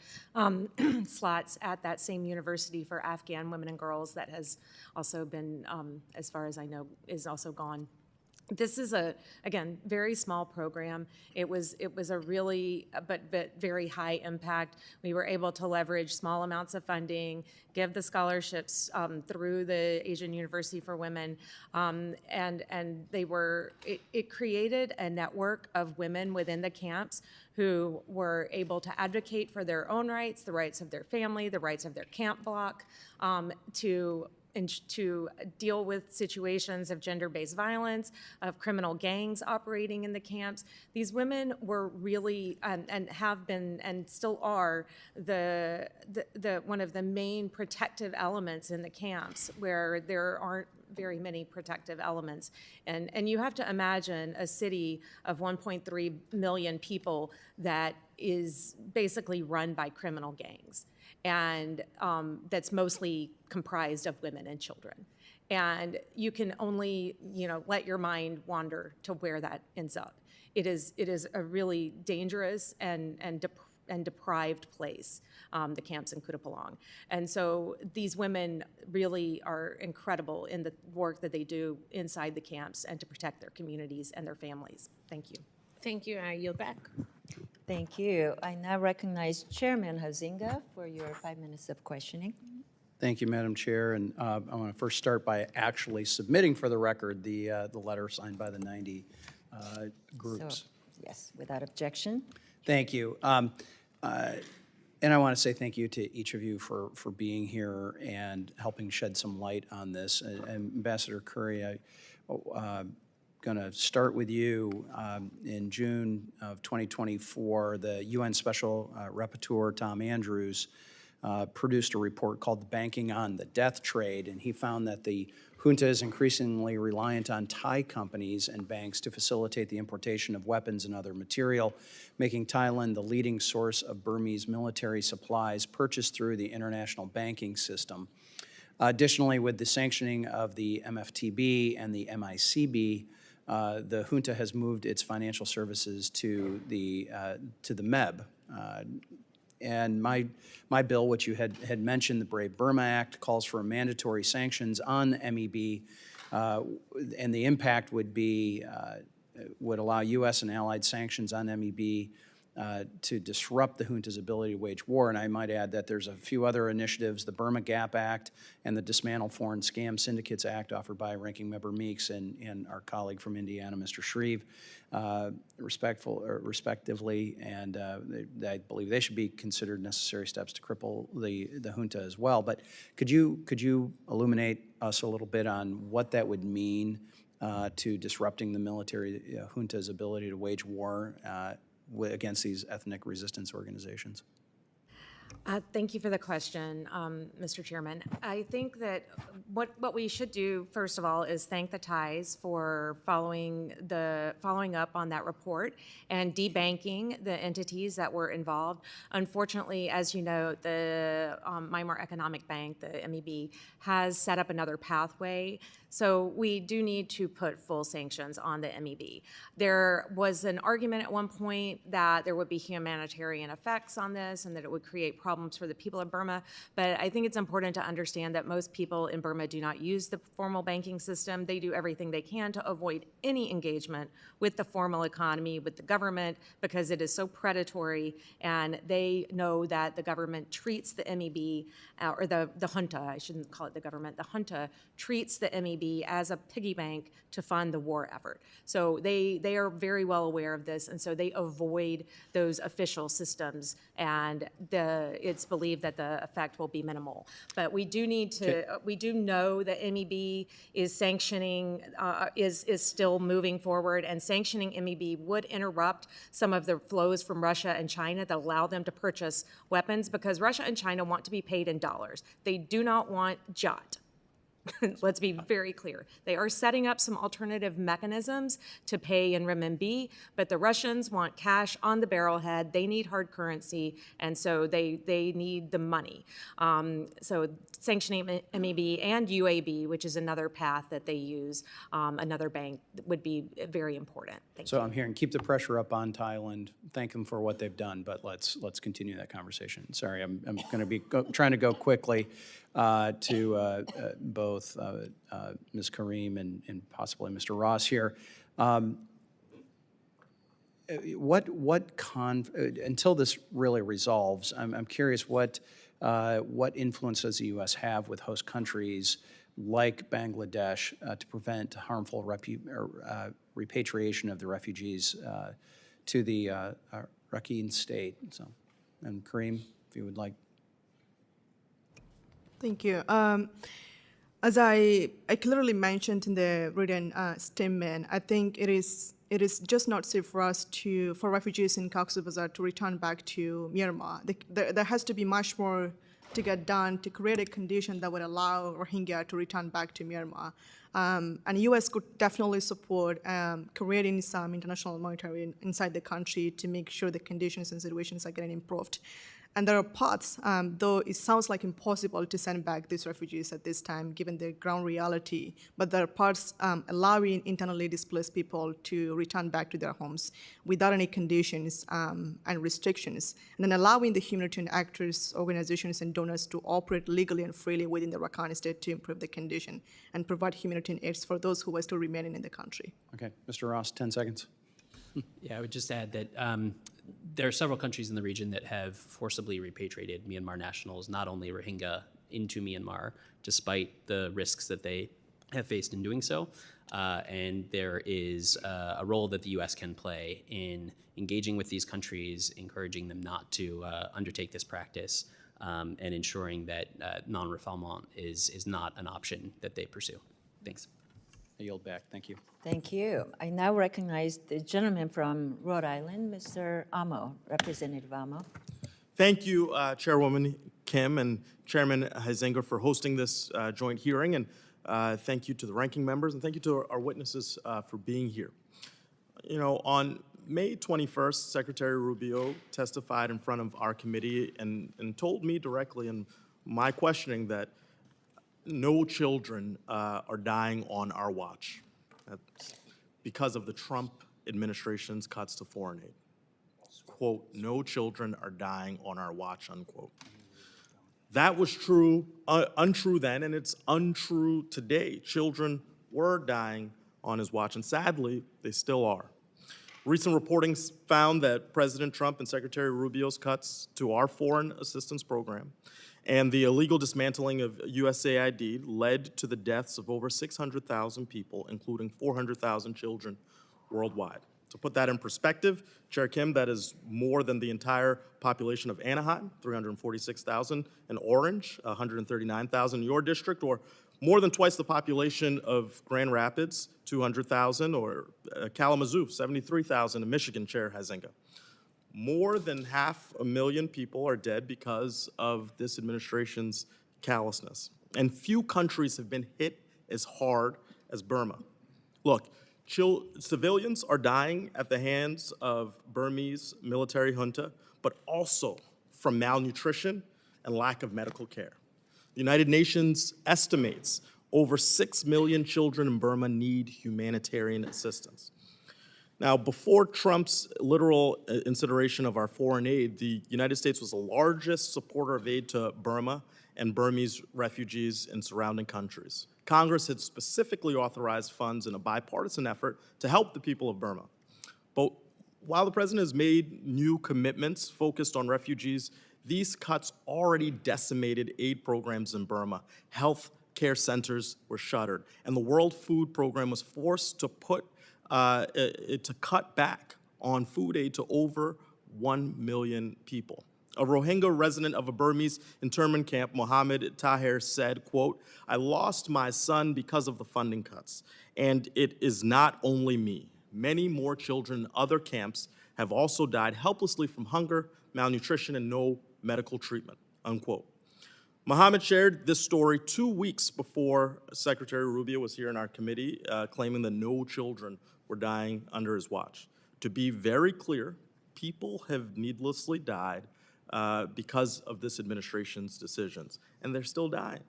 slots at that same university for Afghan women and girls that has also been, as far as I know, is also gone. This is again, very small program. It was a really, but very high impact. We were able to leverage small amounts of funding, give the scholarships through the Asian University for Women, and it created a network of women within the camps who were able to advocate for their own rights, the rights of their family, the rights of their camp block, to deal with situations of gender-based violence, of criminal gangs operating in the camps. These women were really, and have been, and still are, one of the main protective elements in the camps, where there aren't very many protective elements. And you have to imagine a city of 1.3 million people that is basically run by criminal gangs, and that's mostly comprised of women and children. And you can only, let your mind wander to where that ends up. It is a really dangerous and deprived place, the camps in Kutupalong. And so these women really are incredible in the work that they do inside the camps and to protect their communities and their families. Thank you. Thank you. I yield back. Thank you. I now recognize Chairman Huizenga for your 5 minutes of questioning. Thank you, Madam Chair. And I want to first start by actually submitting for the record the letter signed by the 90 groups. So, yes, without objection. Thank you. And I want to say thank you to each of you for being here and helping shed some light on this. Ambassador Currie, I'm going to start with you. In June of 2024, the UN Special Rapporteur, Tom Andrews, produced a report called Banking on the Death Trade, and he found that the junta is increasingly reliant on Thai companies and banks to facilitate the importation of weapons and other material, making Thailand the leading source of Burmese military supplies purchased through the international banking system. Additionally, with the sanctioning of the MFTB and the MICB, the junta has moved its financial services to the MEB. And my bill, which you had mentioned, the Brave Burma Act, calls for mandatory sanctions on MEB, and the impact would allow U.S. and allied sanctions on MEB to disrupt the junta's ability to wage war. And I might add that there's a few other initiatives, the Burma Gap Act and the Dismantle Foreign Scam Syndicates Act, offered by Ranking Member Meeks and our colleague from Indiana, Mr. Shreve, respectively, and I believe they should be considered necessary steps to cripple the junta as well. But could you illuminate us a little bit on what that would mean to disrupting the military junta's ability to wage war against these ethnic resistance organizations? Thank you for the question, Mr. Chairman. I think that what we should do, first of all, is thank the Thais for following up on that report and debanking the entities that were involved. Unfortunately, as you know, the Myanmar Economic Bank, the MEB, has set up another pathway. So we do need to put full sanctions on the MEB. There was an argument at one point that there would be humanitarian effects on this and that it would create problems for the people of Burma. But I think it's important to understand that most people in Burma do not use the formal banking system. They do everything they can to avoid any engagement with the formal economy, with the government, because it is so predatory, and they know that the government treats the MEB, or the junta, I shouldn't call it the government, the junta treats the MEB as a piggy bank to fund the war effort. So they are very well aware of this, and so they avoid those official systems. And the it's believed that the effect will be minimal. But we do need to, we do know that MEB is sanctioning, is still moving forward, and sanctioning MEB would interrupt some of the flows from Russia and China that allow them to purchase weapons, because Russia and China want to be paid in dollars. They do not want jot. Let's be very clear. They are setting up some alternative mechanisms to pay in renminbi, but the Russians want cash on the barrelhead. They need hard currency, and so they need the money. So sanctioning MEB and UAB, which is another path that they use, another bank, would be very important. Thank you. So I'm hearing keep the pressure up on Thailand. Thank them for what they've done, but let's continue that conversation. Sorry, I'm going to be trying to go quickly to both Ms. Karim and possibly Mr. Ross here. Until this really resolves, I'm curious what influence does the U.S. have with host countries like Bangladesh to prevent harmful repatriation of the refugees to the Rakhine state? So, and Karim, if you would like. Thank you. As I clearly mentioned in the written statement, I think it is just not safe for us for refugees in Cox's Bazar to return back to Myanmar. There has to be much more to get done to create a condition that would allow Rohingya to return back to Myanmar. And the U.S. could definitely support creating some international monitoring inside the country to make sure the conditions and situations are getting improved. And there are parts, though it sounds like impossible to send back these refugees at this time, given the ground reality, but there are parts allowing internally displaced people to return back to their homes without any conditions and restrictions, and then allowing the humanitarian actors, organizations, and donors to operate legally and freely within the Rakhine state to improve the condition and provide humanitarian aids for those who are still remaining in the country. Okay, Mr. Ross, 10 seconds. Yeah, I would just add that there are several countries in the region that have forcibly repatriated Myanmar nationals, not only Rohingya, into Myanmar, despite the risks that they have faced in doing so. And there is a role that the U.S. can play in engaging with these countries, encouraging them not to undertake this practice, and ensuring that non-refoulement is not an option that they pursue. Thanks. I yield back. Thank you. Thank you. I now recognize the gentleman from Rhode Island, Mr. Amo, Representative Amo. Thank you, Chairwoman Kim and Chairman Huizenga, for hosting this joint hearing, and thank you to the ranking members, and thank you to our witnesses for being here. You know, on May 21st, Secretary Rubio testified in front of our committee and told me directly in my questioning that no children are dying on our watch. That's because of the Trump administration's cuts to foreign aid. Quote, no children are dying on our watch, unquote. That was true, untrue then, and it's untrue today. Children were dying on his watch, and sadly, they still are. Recent reporting found that President Trump and Secretary Rubio's cuts to our foreign assistance program and the illegal dismantling of USAID led to the deaths of over 600,000 people, including 400,000 children worldwide. To put that in perspective, Chair Kim, that is more than the entire population of Anaheim, 346,000, and Orange, 139,000 in your district, or more than twice the population of Grand Rapids, 200,000, or Kalamazoo, 73,000 in Michigan, Chair Huizenga. More than 500,000 people are dead because of this administration's callousness. And few countries have been hit as hard as Burma. Look, civilians are dying at the hands of Burmese military junta, but also from malnutrition and lack of medical care. The United Nations estimates over 6 million children in Burma need humanitarian assistance. Now, before Trump's literal incineration of our foreign aid, the United States was the largest supporter of aid to Burma and Burmese refugees in surrounding countries. Congress had specifically authorized funds in a bipartisan effort to help the people of Burma. But while the president has made new commitments focused on refugees, these cuts already decimated aid programs in Burma. Health care centers were shuttered, and the World Food Program was forced to cut back on food aid to over 1 million people. A Rohingya resident of a Burmese internment camp, Mohammed Tahir, said, quote, "I lost my son because of the funding cuts, and it is not only me. Many more children in other camps have also died helplessly from hunger, malnutrition, and no medical treatment," unquote. Mohammed shared this story 2 weeks before Secretary Rubio was here in our committee, claiming that no children were dying under his watch. To be very clear, people have needlessly died because of this administration's decisions, and they're still dying.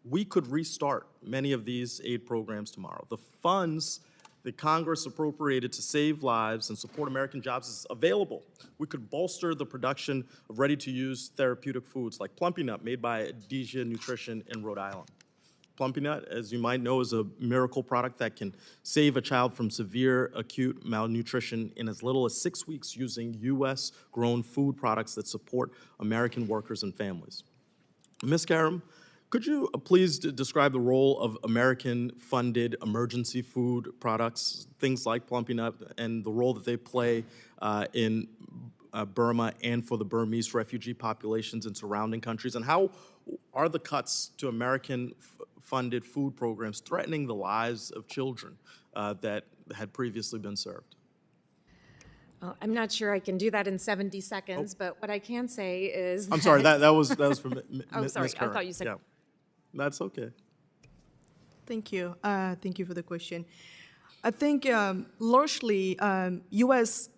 We could restart many of these aid programs tomorrow. The funds that Congress appropriated to save lives and support American jobs is available. We could bolster the production of ready-to-use therapeutic foods like Plumpy Nut, made by Adesia Nutrition in Rhode Island. Plumpy Nut, as you might know, is a miracle product that can save a child from severe acute malnutrition in as little as 6 weeks using U.S.-grown food products that support American workers and families. Ms. Karim, could you please describe the role of American-funded emergency food products, things like Plumpy Nut, and the role that they play in Burma and for the Burmese refugee populations in surrounding countries? And how are the cuts to American-funded food programs threatening the lives of children that had previously been served? Well, I'm not sure I can do that in 70 seconds, but what I can say is I'm sorry, that was from Oh, sorry, Ms. I Currie. thought you said- Yeah. That's okay. Thank you. Thank you for the question. I think largely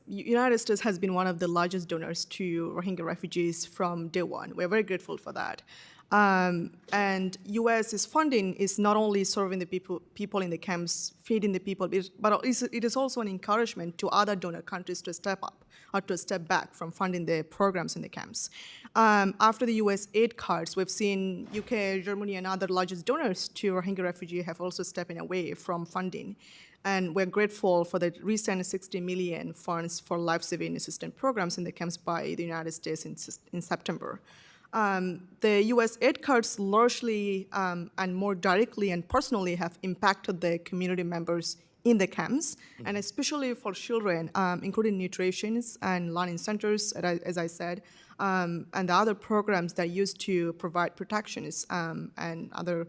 United States has been one of the largest donors to Rohingya refugees from day one. We're very grateful for that. And U.S.'s funding is not only serving the people in the camps, feeding the people, but it is also an encouragement to other donor countries to step up or to step back from funding the programs in the camps. After the U.S. aid cuts, we've seen UK, Germany, and other largest donors to Rohingya refugees have also stepping away from funding. And we're grateful for the recent $60 million funds for life-saving assistance programs in the camps by the United States in September. The U.S. aid cuts largely and more directly and personally have impacted the community members in the camps, and especially for children, including nutrition and learning centers, as I said, and the other programs that used to provide protections and other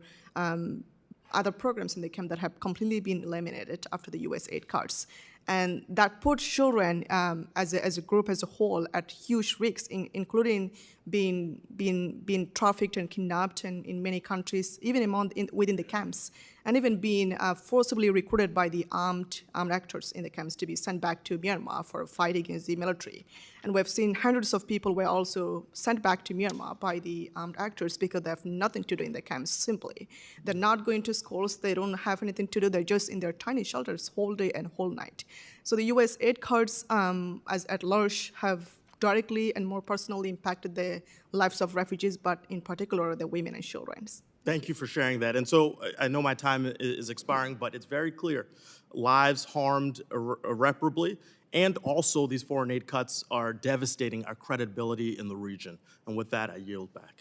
programs in the camp that have completely been eliminated after the U.S. aid cuts. And that puts children as a group as a whole at huge risks, including being trafficked and kidnapped in many countries, even within the camps, and even being forcibly recruited by the armed actors in the camps to be sent back to Myanmar for a fight against the military. And we've seen hundreds of people were also sent back to Myanmar by the armed actors because they have nothing to do in the camps, simply. They're not going to schools, they don't have anything to do, they're just in their tiny shelters whole day and whole night. So the U.S. aid cuts as at large have directly and more personally impacted the lives of refugees, but in particular the women and children. Thank you for sharing that. And so I know my time is expiring, but it's very clear. Lives harmed irreparably, and also these foreign aid cuts are devastating our credibility in the region. And with that, I yield back.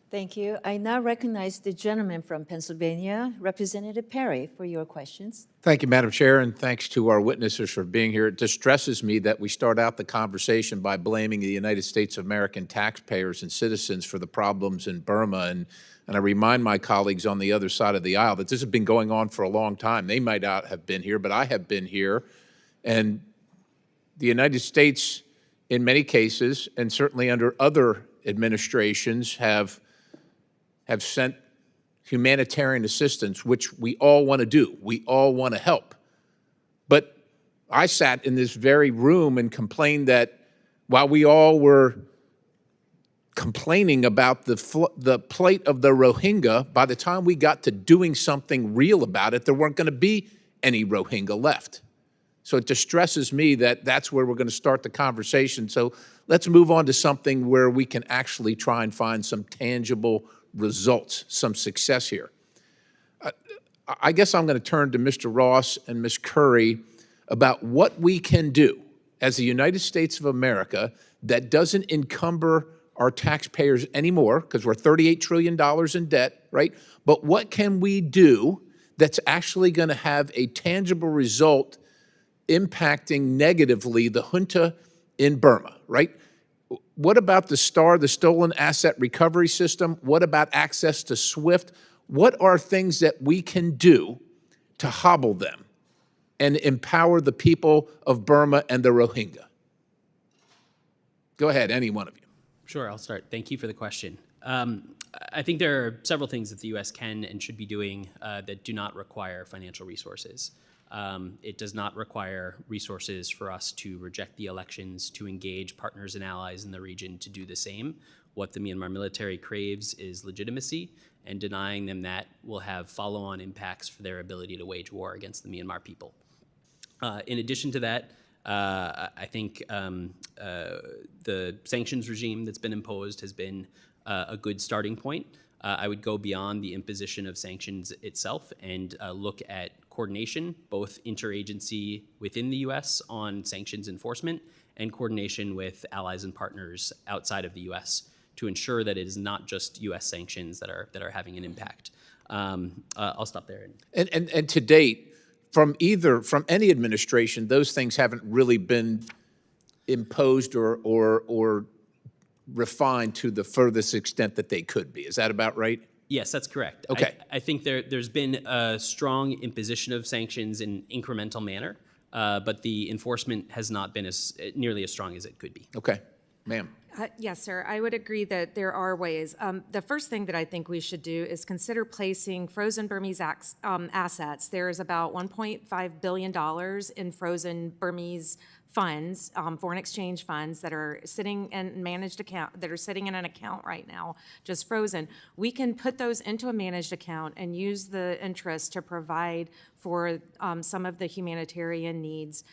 Thank you. I now recognize the gentleman from Pennsylvania, Representative Perry, for your questions. Thank you, Madam Chair, and thanks to our witnesses for being here. It distresses me that we start out the conversation by blaming the United States of American taxpayers and citizens for the problems in Burma. And I remind my colleagues on the other side of the aisle that this has been going on for a long time. They might not have been here, but I have been here. And the United States, in many cases, and certainly under other administrations, have sent humanitarian assistance, which we all want to do. We all want to help. But I sat in this very room and complained that while we all were complaining about the plight of the Rohingya, by the time we got to doing something real about it, there weren't going to be any Rohingya left. So it distresses me that that's where we're going to start the conversation. So let's move on to something where we can actually try and find some tangible results, some success here. I guess I'm going to turn to Mr. Ross and Ms. Currie about what we can do as the United States of America that doesn't encumber our taxpayers anymore, because we're $38 trillion in debt, right? But what can we do that's actually going to have a tangible result impacting negatively the junta in Burma, right? What about the STAR, the Stolen Asset Recovery System? What about access to SWIFT? What are things that we can do to hobble them and empower the people of Burma and the Rohingya? Go ahead, any one of you. Sure, I'll start. Thank you for the question. I think there are several things that the U.S. can and should be doing that do not require financial resources. It does not require resources for us to reject the elections, to engage partners and allies in the region to do the same. What the Myanmar military craves is legitimacy, and denying them that will have follow-on impacts for their ability to wage war against the Myanmar people. In addition to that, I think the sanctions regime that's been imposed has been a good starting point. I would go beyond the imposition of sanctions itself and look at coordination, both interagency within the U.S. on sanctions enforcement and coordination with allies and partners outside of the U.S. to ensure that it is not just U.S. sanctions that are having an impact. I'll stop there. And to date, from any administration, those things haven't really been imposed or refined to the furthest extent that they could be. Is that about right? Yes, that's correct. Okay. I think there's been a strong imposition of sanctions in incremental manner, but the enforcement has not been nearly as strong as it could be. Okay, ma'am. Yes, sir. I would agree that there are ways. The first thing that I think we should do is consider placing frozen Burmese assets. There is about $1.5 billion in frozen Burmese funds, foreign exchange funds that are sitting in managed account, that are sitting in an account right now, just frozen. We can put those into a managed account and use the interest to provide for some of the humanitarian needs,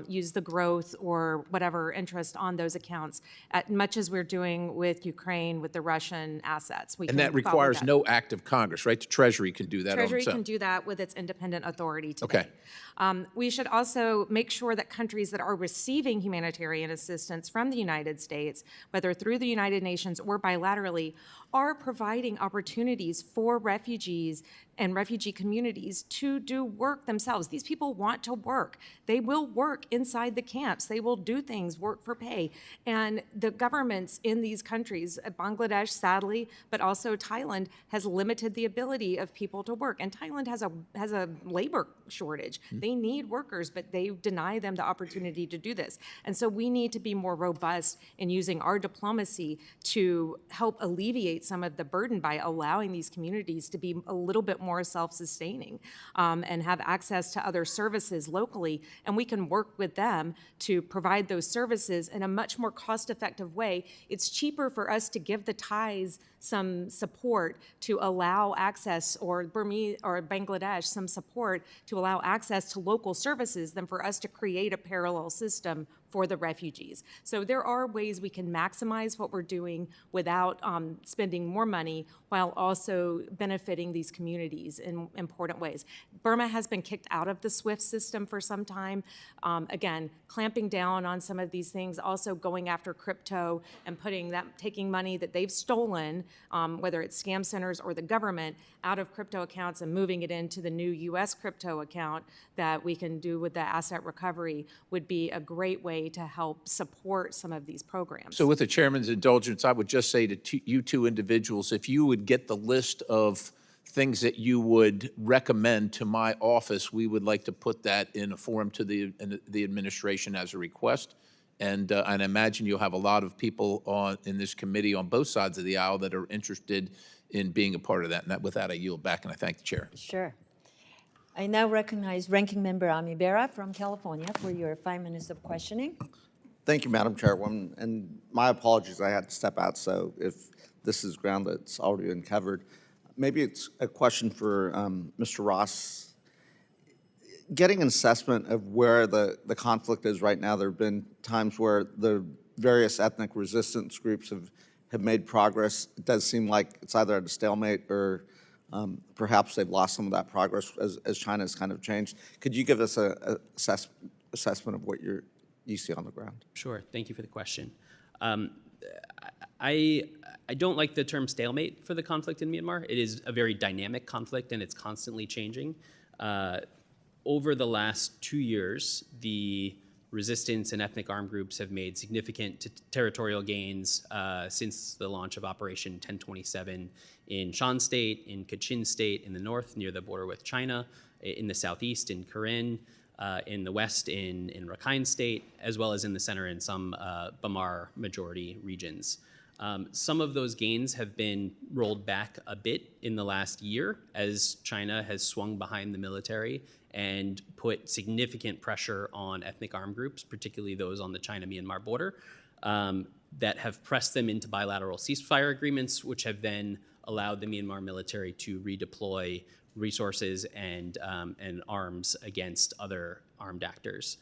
use the growth or whatever interest on those accounts, much as we're doing with Ukraine with the Russian assets. And that requires no act of Congress, right? The Treasury can do that on its own. Treasury can do that with its independent authority today. Okay. We should also make sure that countries that are receiving humanitarian assistance from the United States, whether through the United Nations or bilaterally, are providing opportunities for refugees and refugee communities to do work themselves. These people want to work. They will work inside the camps. They will do things, work for pay. And the governments in these countries, Bangladesh, sadly, but also Thailand, has limited the ability of people to work. And Thailand has a labor shortage. They need workers, but they deny them the opportunity to do this. And so we need to be more robust in using our diplomacy to help alleviate some of the burden by allowing these communities to be a little bit more self-sustaining and have access to other services locally. And we can work with them to provide those services in a much more cost-effective way. It's cheaper for us to give the Thais some support to allow access, or Burmese or Bangladesh some support to allow access to local services than for us to create a parallel system for the refugees. So there are ways we can maximize what we're doing without spending more money while also benefiting these communities in important ways. Burma has been kicked out of the SWIFT system for some time. Again, clamping down on some of these things, also going after crypto and taking money that they've stolen, whether it's scam centers or the government, out of crypto accounts and moving it into the new U.S. crypto account that we can do with the asset recovery would be a great way to help support some of these programs. So with the chairman's indulgence, I would just say to you two individuals, if you would get the list of things that you would recommend to my office, we would like to put that in a form to the administration as a request. And I imagine you'll have a lot of people in this committee on both sides of the aisle that are interested in being a part of that. And with that, I yield back and I thank the chair. Sure. I now recognize Ranking Member Ami Bera from California for your 5 minutes of questioning. Thank you, Madam Chairwoman, and my apologies, I had to step out, so if this is ground that's already been covered. Maybe it's a question for Mr. Ross. Getting an assessment of where the conflict is right now, there have been times where the various ethnic resistance groups have made progress. It does seem like it's either at a stalemate or perhaps they've lost some of that progress as China's kind of changed. Could you give us an assessment of what you see on the ground? Sure. Thank you for the question. I don't like the term stalemate for the conflict in Myanmar. It is a very dynamic conflict, and it's constantly changing. Over the last 2 years, the resistance and ethnic armed groups have made significant territorial gains since the launch of Operation 1027 in Shan State, in Kachin State in the north near the border with China, in the southeast in Karin, in the west in Rakhine State, as well as in the center in some Bamar majority regions. Some of those gains have been rolled back a bit in the last year as China has swung behind the military and put significant pressure on ethnic armed groups, particularly those on the China-Myanmar border, that have pressed them into bilateral ceasefire agreements, which have then allowed the Myanmar military to redeploy resources and arms against other armed actors.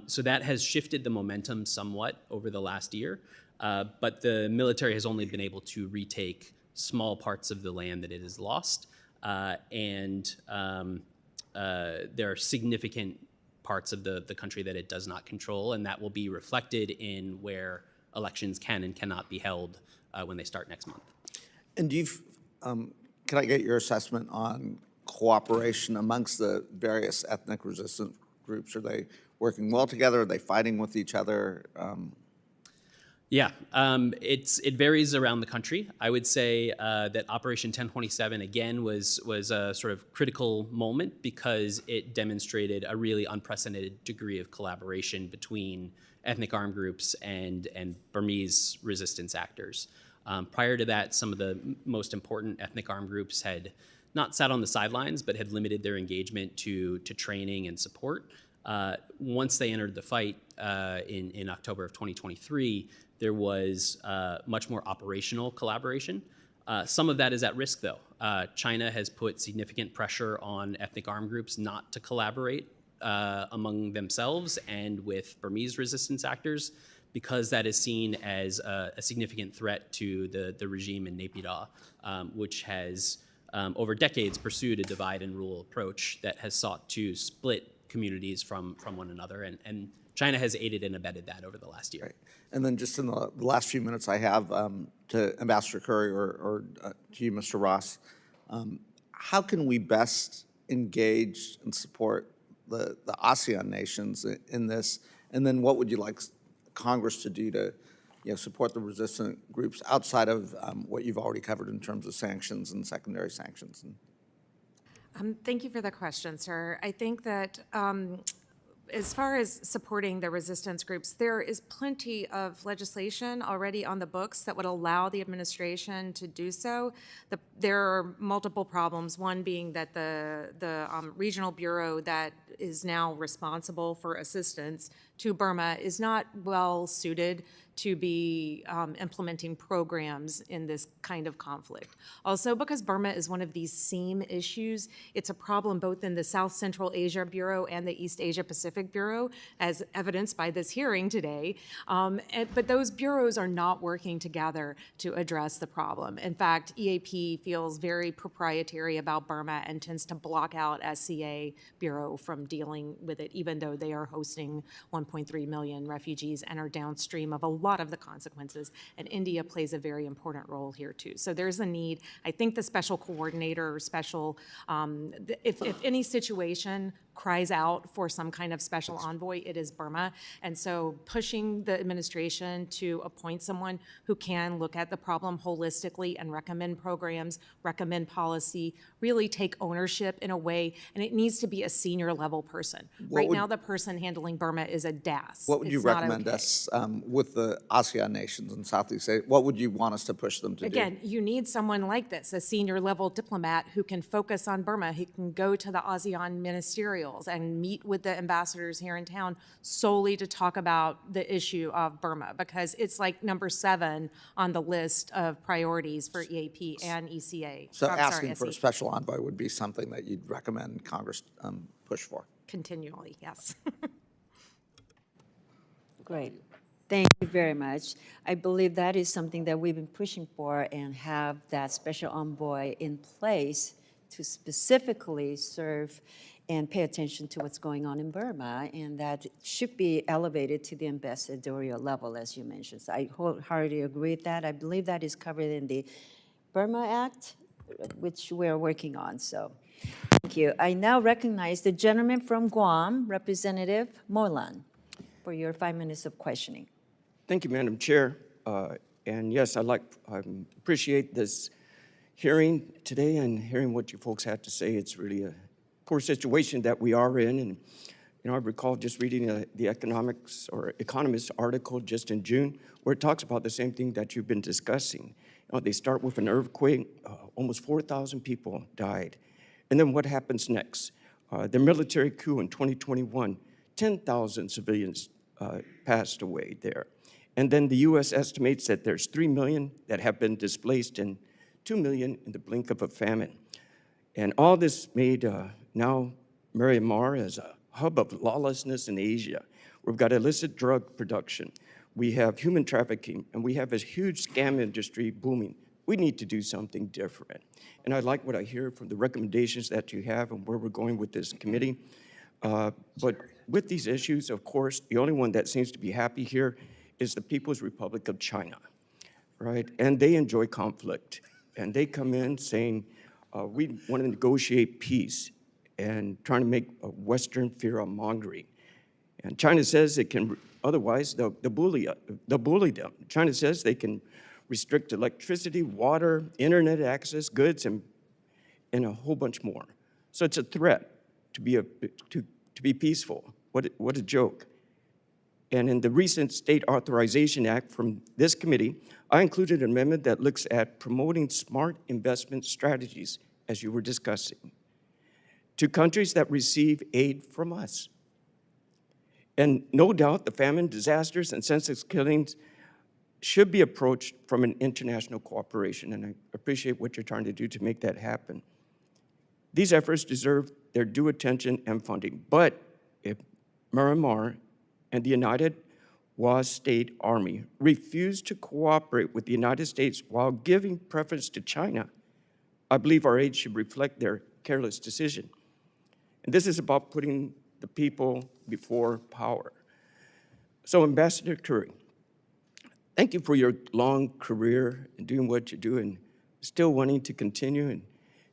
So that has shifted the momentum somewhat over the last year, but the military has only been able to retake small parts of the land that it has lost, and there are significant parts of the country that it does not control, and that will be reflected in where elections can and cannot be held when they start next month. And can I get your assessment on cooperation amongst the various ethnic resistance groups? Are they working well together? Are they fighting with each other? Yeah, it varies around the country. I would say that Operation 1027 again was a sort of critical moment because it demonstrated a really unprecedented degree of collaboration between ethnic armed groups and Burmese resistance actors. Prior to that, some of the most important ethnic armed groups had not sat on the sidelines, but had limited their engagement to training and support. Once they entered the fight in October of 2023, there was much more operational collaboration. Some of that is at risk, though. China has put significant pressure on ethnic armed groups not to collaborate among themselves and with Burmese resistance actors, because that is seen as a significant threat to the regime in Naypyidaw, which has over decades pursued a divide and rule approach that has sought to split communities from one another, and China has aided and abetted that over the last year. Right. And then just in the last few minutes I have to Ambassador Currie or to you, Mr. Ross, how can we best engage and support the ASEAN nations in this? And then what would you like Congress to do to support the resistant groups outside of what you've already covered in terms of sanctions and secondary sanctions? Thank you for the question, sir. I think that as far as supporting the resistance groups, there is plenty of legislation already on the books that would allow the administration to do so. There are multiple problems, one being that the regional bureau that is now responsible for assistance to Burma is not well suited to be implementing programs in this kind of conflict. Also, because Burma is one of these seam issues, it's a problem both in the South Central Asia Bureau and the East Asia Pacific Bureau, as evidenced by this hearing today. But those bureaus are not working together to address the problem. In fact, EAP feels very proprietary about Burma and tends to block out SCA Bureau from dealing with it, even though they are hosting 1.3 million refugees and are downstream of a lot of the consequences, and India plays a very important role here too. So there's a need. I think the special coordinator or special, if any situation cries out for some kind of special envoy, it is Burma. And so pushing the administration to appoint someone who can look at the problem holistically and recommend programs, recommend policy, really take ownership in a way, and it needs to be a senior level person. Right now, the person handling Burma is a DAS. What would you recommend us with the ASEAN nations in Southeast Asia? What would you want us to push them to do? Again, you need someone like this, a senior level diplomat who can focus on Burma, who can go to the ASEAN ministerials and meet with the ambassadors here in town solely to talk about the issue of Burma, because it's like number 7 on the list of priorities for EAP and ECA. So asking for a special envoy would be something that you'd recommend Congress push for? Continually, yes. Great. Thank you very much. I believe that is something that we've been pushing for, and have that special envoy in place to specifically serve and pay attention to what's going on in Burma, and that should be elevated to the ambassadorial level, as you mentioned. So I wholeheartedly agree with that. I believe that is covered in the Burma Act, which we're working on, so thank you. I now recognize the gentleman from Guam, Representative Molan. for your 5 minutes of questioning. Thank you, Madam Chair. And yes, I appreciate this hearing today and hearing what you folks had to say. It's really a poor situation that we are in. And I recall just reading the Economist article just in June, where it talks about the same thing that you've been discussing. They start with an earthquake, almost 4,000 people died. And then what happens next? The military coup in 2021, 10,000 civilians passed away there. And then the U.S. estimates that there's 3 million that have been displaced and 2 million in the blink of a famine. And all this made now Myanmar as a hub of lawlessness in Asia. We've got illicit drug production. We have human trafficking, and we have a huge scam industry booming. We need to do something different. And I like what I hear from the recommendations that you have and where we're going with this committee. But with these issues, of course, the only one that seems to be happy here is the People's Republic of China, right? And they enjoy conflict. And they come in saying, we want to negotiate peace and trying to make a Western fear-mongering. And China says it can, otherwise they'll bully them. China says they can restrict electricity, water, internet access, goods, and a whole bunch more. So it's a threat to be peaceful. What a joke. And in the recent State Authorization Act from this committee, I included an amendment that looks at promoting smart investment strategies, as you were discussing, to countries that receive aid from us. And no doubt the famine, disasters, and senseless killings should be approached from an international cooperation, and I appreciate what you're trying to do to make that happen. These efforts deserve their due attention and funding, but if Myanmar and the United Wa State Army refuse to cooperate with the United States while giving preference to China, I believe our aid should reflect their careless decision. And this is about putting the people before power. So, Ambassador Currie, thank you for your long career and doing what you do and still wanting to continue. And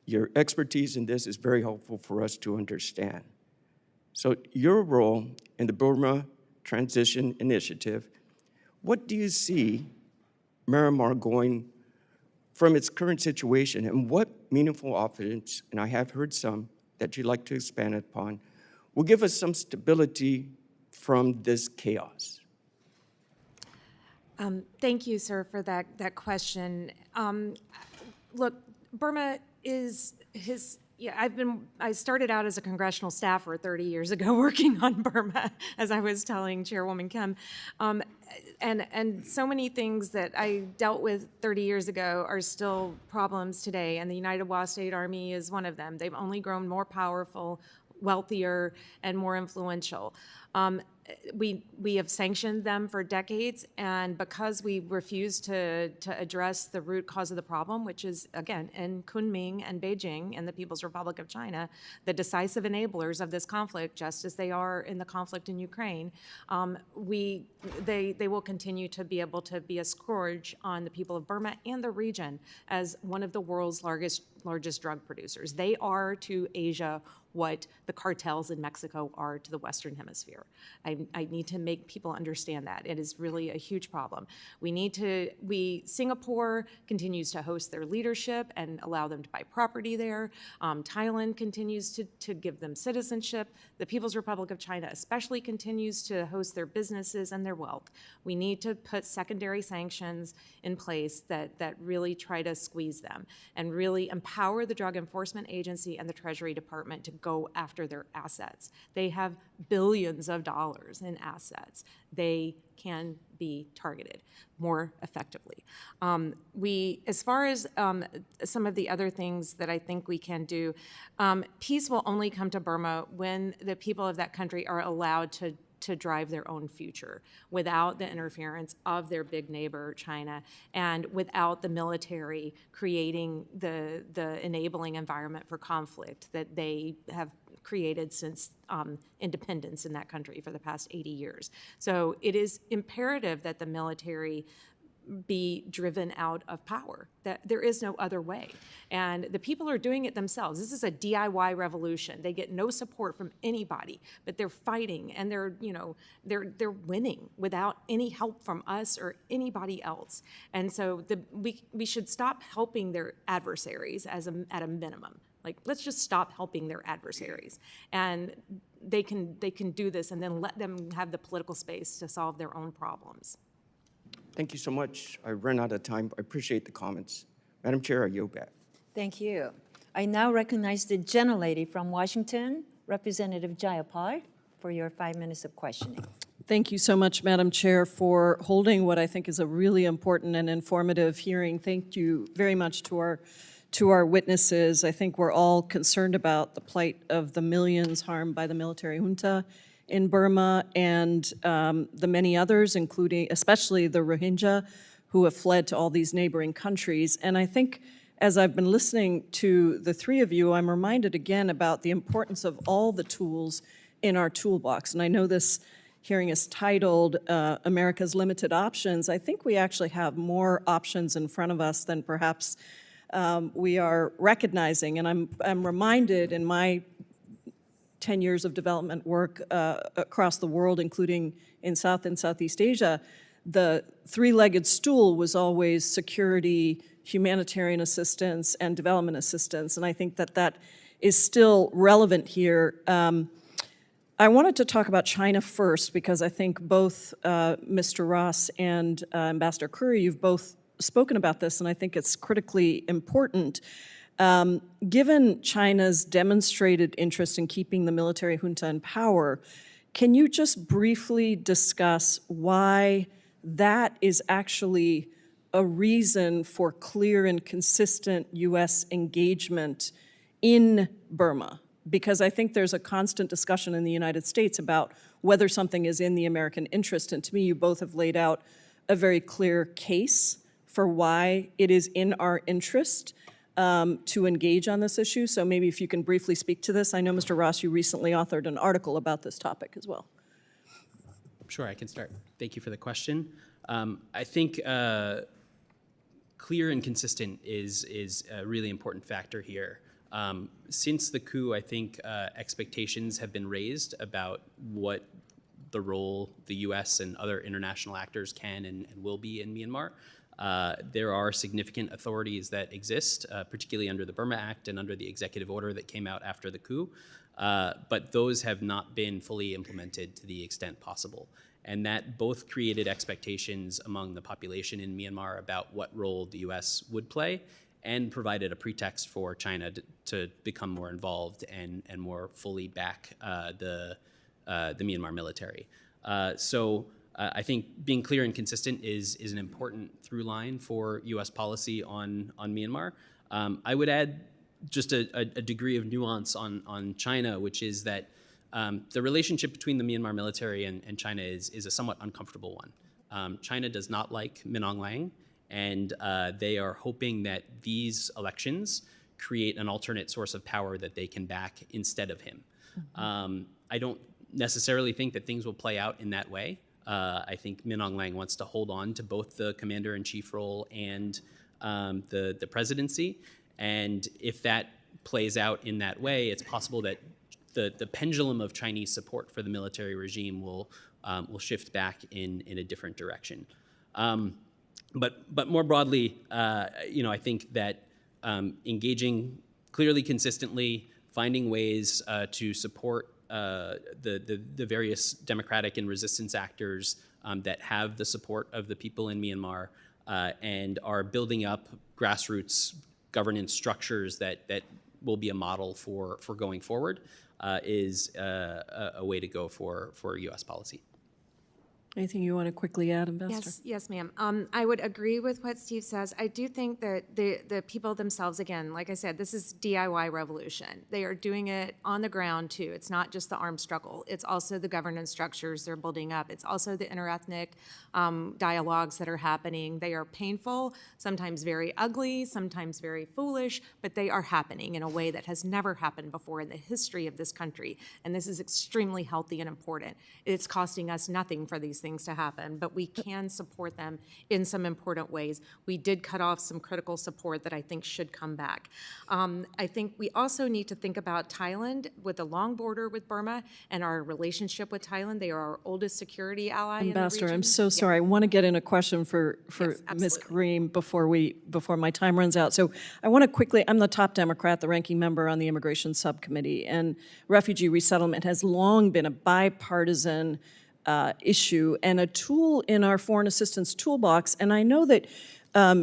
your expertise in this is very helpful for us to understand. So your role in the Burma Transition Initiative, what do you see Myanmar going from its current situation, and what meaningful options, and I have heard some that you'd like to expand upon, will give us some stability from this chaos? Thank you, sir, for that question. Look, Burma is I started out as a congressional staffer 30 years ago working on Burma, as I was telling Chairwoman Kim. And so many things that I dealt with 30 years ago are still problems today, and the United Wa State Army is one of them. They've only grown more powerful, wealthier, and more influential. We have sanctioned them for decades, and because we refuse to address the root cause of the problem, which is, again, in Kunming and Beijing and the People's Republic of China, the decisive enablers of this conflict, just as they are in the conflict in Ukraine, they will continue to be able to be a scourge on the people of Burma and the region as one of the world's largest drug producers. They are to Asia what the cartels in Mexico are to the Western Hemisphere. I need to make people understand that. It is really a huge problem. Singapore continues to host their leadership and allow them to buy property there. Thailand continues to give them citizenship. The People's Republic of China especially continues to host their businesses and their wealth. We need to put secondary sanctions in place that really try to squeeze them and really empower the Drug Enforcement Agency and the Treasury Department to go after their assets. They have billions of dollars in assets. They can be targeted more effectively. As far as some of the other things that I think we can do, peace will only come to Burma when the people of that country are allowed to drive their own future without the interference of their big neighbor, China, and without the military creating the enabling environment for conflict that they have created since independence in that country for the past 80 years. So it is imperative that the military be driven out of power. That there is no other way. And the people are doing it themselves. This is a DIY revolution. They get no support from anybody, but they're fighting and they're winning without any help from us or anybody else. And so we should stop helping their adversaries at a minimum. Like, let's just stop helping their adversaries. And they can do this, and then let them have the political space to solve their own problems. Thank you so much. I ran out of time. I appreciate the comments. Madam Chair, I yield back. Thank you. I now recognize the gentlelady from Washington, Representative Jayapal, for your 5 minutes of questioning. Thank you so much, Madam Chair, for holding what I think is a really important and informative hearing. Thank you very much to our witnesses. I think we're all concerned about the plight of the millions harmed by the military junta in Burma and the many others, including especially the Rohingya, who have fled to all these neighboring countries. And I think as I've been listening to the three of you, I'm reminded again about the importance of all the tools in our toolbox. And I know this hearing is titled America's Limited Options. I think we actually have more options in front of us than perhaps we are recognizing. And I'm reminded in my 10 years of development work across the world, including in South and Southeast Asia, the three-legged stool was always security, humanitarian assistance, and development assistance. And I think that is still relevant here. I wanted to talk about China first because I think both Mr. Ross and Ambassador Currie, you've both spoken about this, and I think it's critically important. Given China's demonstrated interest in keeping the military junta in power, can you just briefly discuss why that is actually a reason for clear and consistent U.S. engagement in Burma? Because I think there's a constant discussion in the United States about whether something is in the American interest, and to me, you both have laid out a very clear case for why it is in our interest to engage on this issue. So maybe if you can briefly speak to this. I know, Mr. Ross, you recently authored an article about this topic as well. Sure, I can start. Thank you for the question. I think clear and consistent is a really important factor here. Since the coup, I think expectations have been raised about what the role the U.S. and other international actors can and will be in Myanmar. There are significant authorities that exist, particularly under the Burma Act and under the executive order that came out after the coup, but those have not been fully implemented to the extent possible. And that both created expectations among the population in Myanmar about what role the U.S. would play and provided a pretext for China to become more involved and more fully back the Myanmar military. I think being clear and consistent is an important through line for U.S. policy on Myanmar. I would add just a degree of nuance on China, which is that the relationship between the Myanmar military and China is a somewhat uncomfortable one. China does not like Min Aung Hlaing, and they are hoping that these elections create an alternate source of power that they can back instead of him. I don't necessarily think that things will play out in that way. I think Min Aung Hlaing wants to hold on to both the commander-in-chief role and the presidency. And if that plays out in that way, it's possible that the pendulum of Chinese support for the military regime will shift back in a different direction. But more broadly, I think that engaging clearly, consistently, finding ways to support the various democratic and resistance actors that have the support of the people in Myanmar and are building up grassroots governance structures that will be a model for going forward is a way to go for U.S. policy. Anything you want to quickly add, Ambassador? Yes, ma'am. I would agree with what Steve says. I do think that the people themselves, again, like I said, this is DIY revolution. They are doing it on the ground too. It's not just the armed struggle. It's also the governance structures they're building up. It's also the interethnic dialogues that are happening. They are painful, sometimes very ugly, sometimes very foolish, but they are happening in a way that has never happened before in the history of this country. And this is extremely healthy and important. It's costing us nothing for these things to happen, but we can support them in some important ways. We did cut off some critical support that I think should come back. I think we also need to think about Thailand with a long border with Burma and our relationship with Thailand. They are our oldest security ally in the Ambassador, region. I'm so sorry. I want to get in a question for Ms. absolutely. Karim before my time runs out. So I want to quickly, I'm the top Democrat, the ranking member on the Immigration Subcommittee, and refugee resettlement has long been a bipartisan issue and a tool in our foreign assistance toolbox. And I know that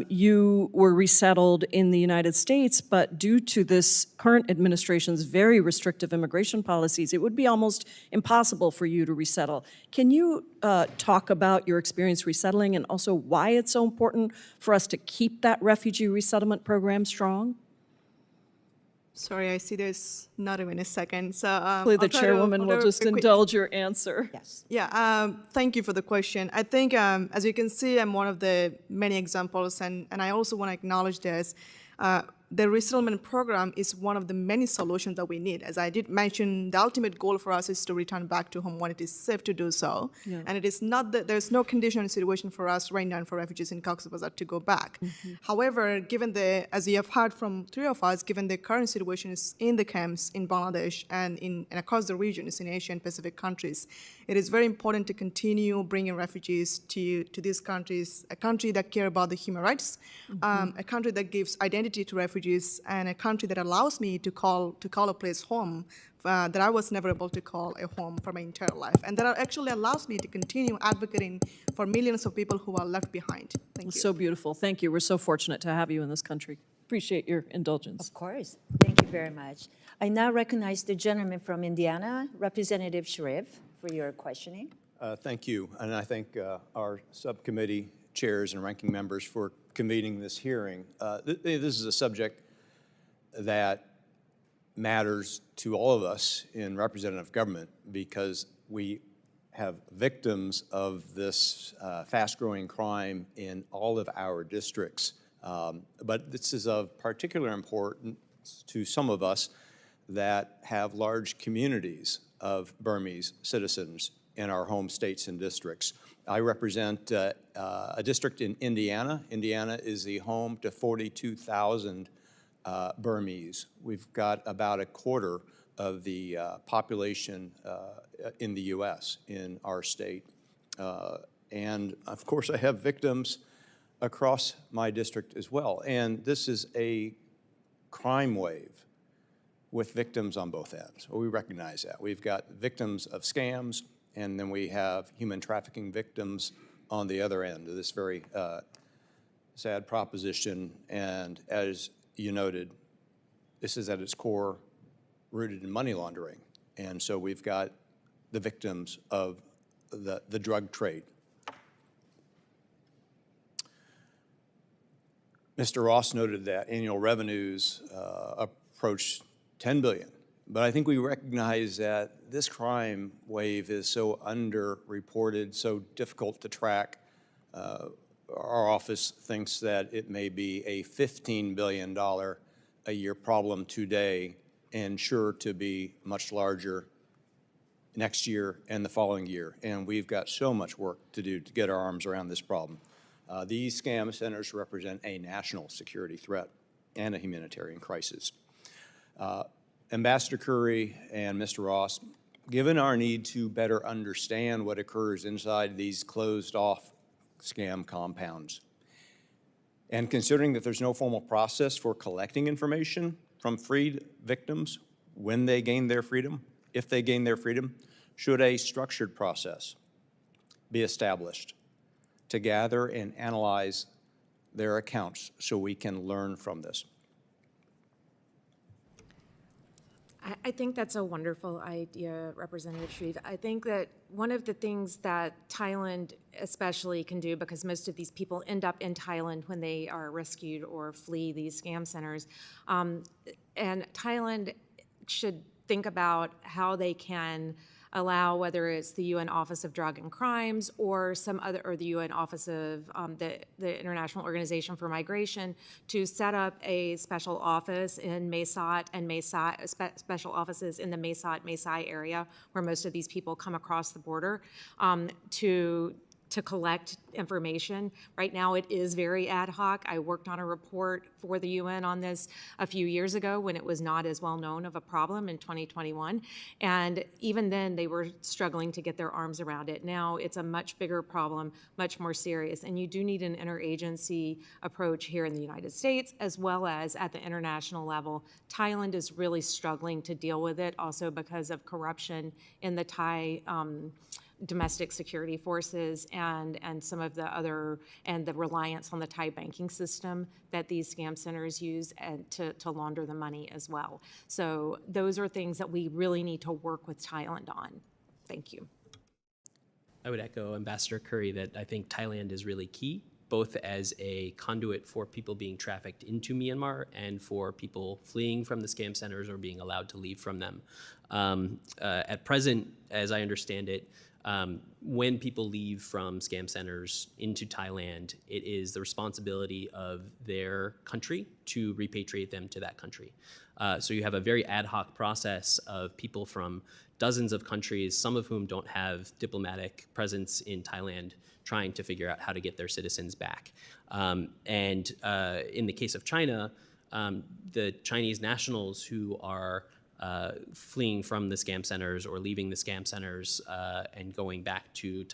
you were resettled in the United States, but due to this current administration's very restrictive immigration policies, it would be almost impossible for you to resettle. Can you talk about your experience resettling and also why it's so important for us to keep that refugee resettlement program strong? Sorry, I see there's not even a second. So Hopefully the chairwoman will just indulge your answer. Yes. Yeah, thank you for the question. I think, as you can see, I'm one of the many examples, and I also want to acknowledge this. The resettlement program is one of the many solutions that we need. As I did mention, the ultimate goal for us is to return back to home when it is safe to do so. Yeah. And it is not that there's no conditional situation for us right now for refugees in Cox's Bazar to go back. Mm-hmm. However, given as you have heard from three of us, given the current situations in the camps in Bangladesh and across the regions in Asia and Pacific countries, it is very important to continue bringing refugees to these countries, a country that care about the human rights, a country that gives identity to refugees, and a country that allows me to call a place home that I was never able to call a home for my entire life, and that actually allows me to continue advocating for millions of people who are left behind. Thank you. So beautiful. Thank you. We're so fortunate to have you in this country. Appreciate your indulgence. Of course. Thank you very much. I now recognize the gentleman from Indiana, Representative Sharif, for your questioning. Thank you, and I thank our subcommittee chairs and ranking members for convening this hearing. This is a subject that matters to all of us in representative government because we have victims of this fast-growing crime in all of our districts. But this is of particular importance to some of us that have large communities of Burmese citizens in our home states and districts. I represent a district in Indiana. Indiana is the home to 42,000 Burmese. We've got about a quarter of the population in the U.S. in our state. And of course, I have victims across my district as well. And this is a crime wave with victims on both ends. Well, we recognize that. We've got victims of scams, and then we have human trafficking victims on the other end of this very sad proposition. And as you noted, this is at its core rooted in money laundering. And so we've got the victims of the drug trade. Mr. Ross noted that annual revenues approach $10 billion. But I think we recognize that this crime wave is so underreported, so difficult to track. Our office thinks that it may be a $15 billion a year problem today and sure to be much larger next year and the following year. And we've got so much work to do to get our arms around this problem. These scam centers represent a national security threat and a humanitarian crisis. Ambassador Currie and Mr. Ross, given our need to better understand what occurs inside these closed-off scam compounds, and considering that there's no formal process for collecting information from freed victims when they gain their freedom, if they gain their freedom, should a structured process be established to gather and analyze their accounts so we can learn from this? I think that's a wonderful idea, Representative Sharif. I think that one of the things that Thailand especially can do, because most of these people end up in Thailand when they are rescued or flee these scam centers, and Thailand should think about how they can allow, whether it's the UN Office of Drug and Crimes or some other, or the UN Office of the International Organization for Migration, to set up a special office in Mesot and special offices in the Mesai area, where most of these people come across the border, to collect information. Right now, it is very ad hoc. I worked on a report for the UN on this a few years ago when it was not as well known of a problem in 2021. And even then, they were struggling to get their arms around it. Now, it's a much bigger problem, much more serious. And you do need an interagency approach here in the United States, as well as at the international level. Thailand is really struggling to deal with it, also because of corruption in the Thai domestic security forces and some of the other, and the reliance on the Thai banking system that these scam centers use and to launder the money as well. So those are things that we really need to work with Thailand on. Thank you. I would echo Ambassador Currie that I think Thailand is really key, both as a conduit for people being trafficked into Myanmar and for people fleeing from the scam centers or being allowed to leave from them. At present, as I understand it, when people leave from scam centers into Thailand, it is the responsibility of their country to repatriate them to that country. So you have a very ad hoc process of people from dozens of countries, some of whom don't have diplomatic presence in Thailand, trying to figure out how to get their citizens back. In the case of China, the Chinese nationals who are fleeing from the scam centers or leaving the scam centers and going back to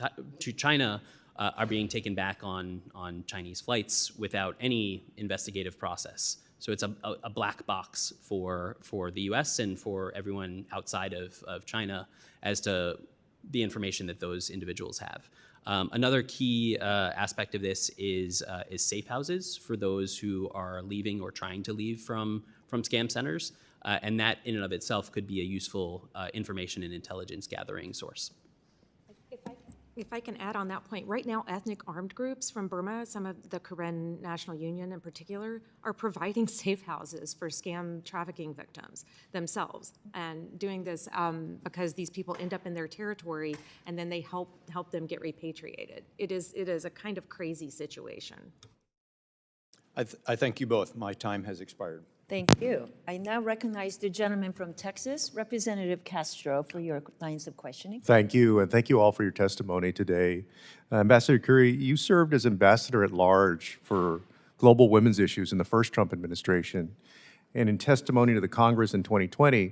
China are being taken back on Chinese flights without any investigative process. So it's a black box for the US and for everyone outside of China as to the information that those individuals have. Another key aspect of this is safe houses for those who are leaving or trying to leave from scam centers. And that in and of itself could be a useful information and intelligence gathering source. If I can add on that point, right now ethnic armed groups from Burma, some of the Karen National Union in particular, are providing safe houses for scam trafficking victims themselves, and doing this because these people end up in their territory and then they help them get repatriated. It is a kind of crazy situation. I thank you both. My time has expired. Thank you. I now recognize the gentleman from Texas, Representative Castro, for your lines of questioning. Thank you, and thank you all for your testimony today. Ambassador Currie, you served as ambassador at large for global women's issues in the first Trump administration, and in testimony to the Congress in 2020,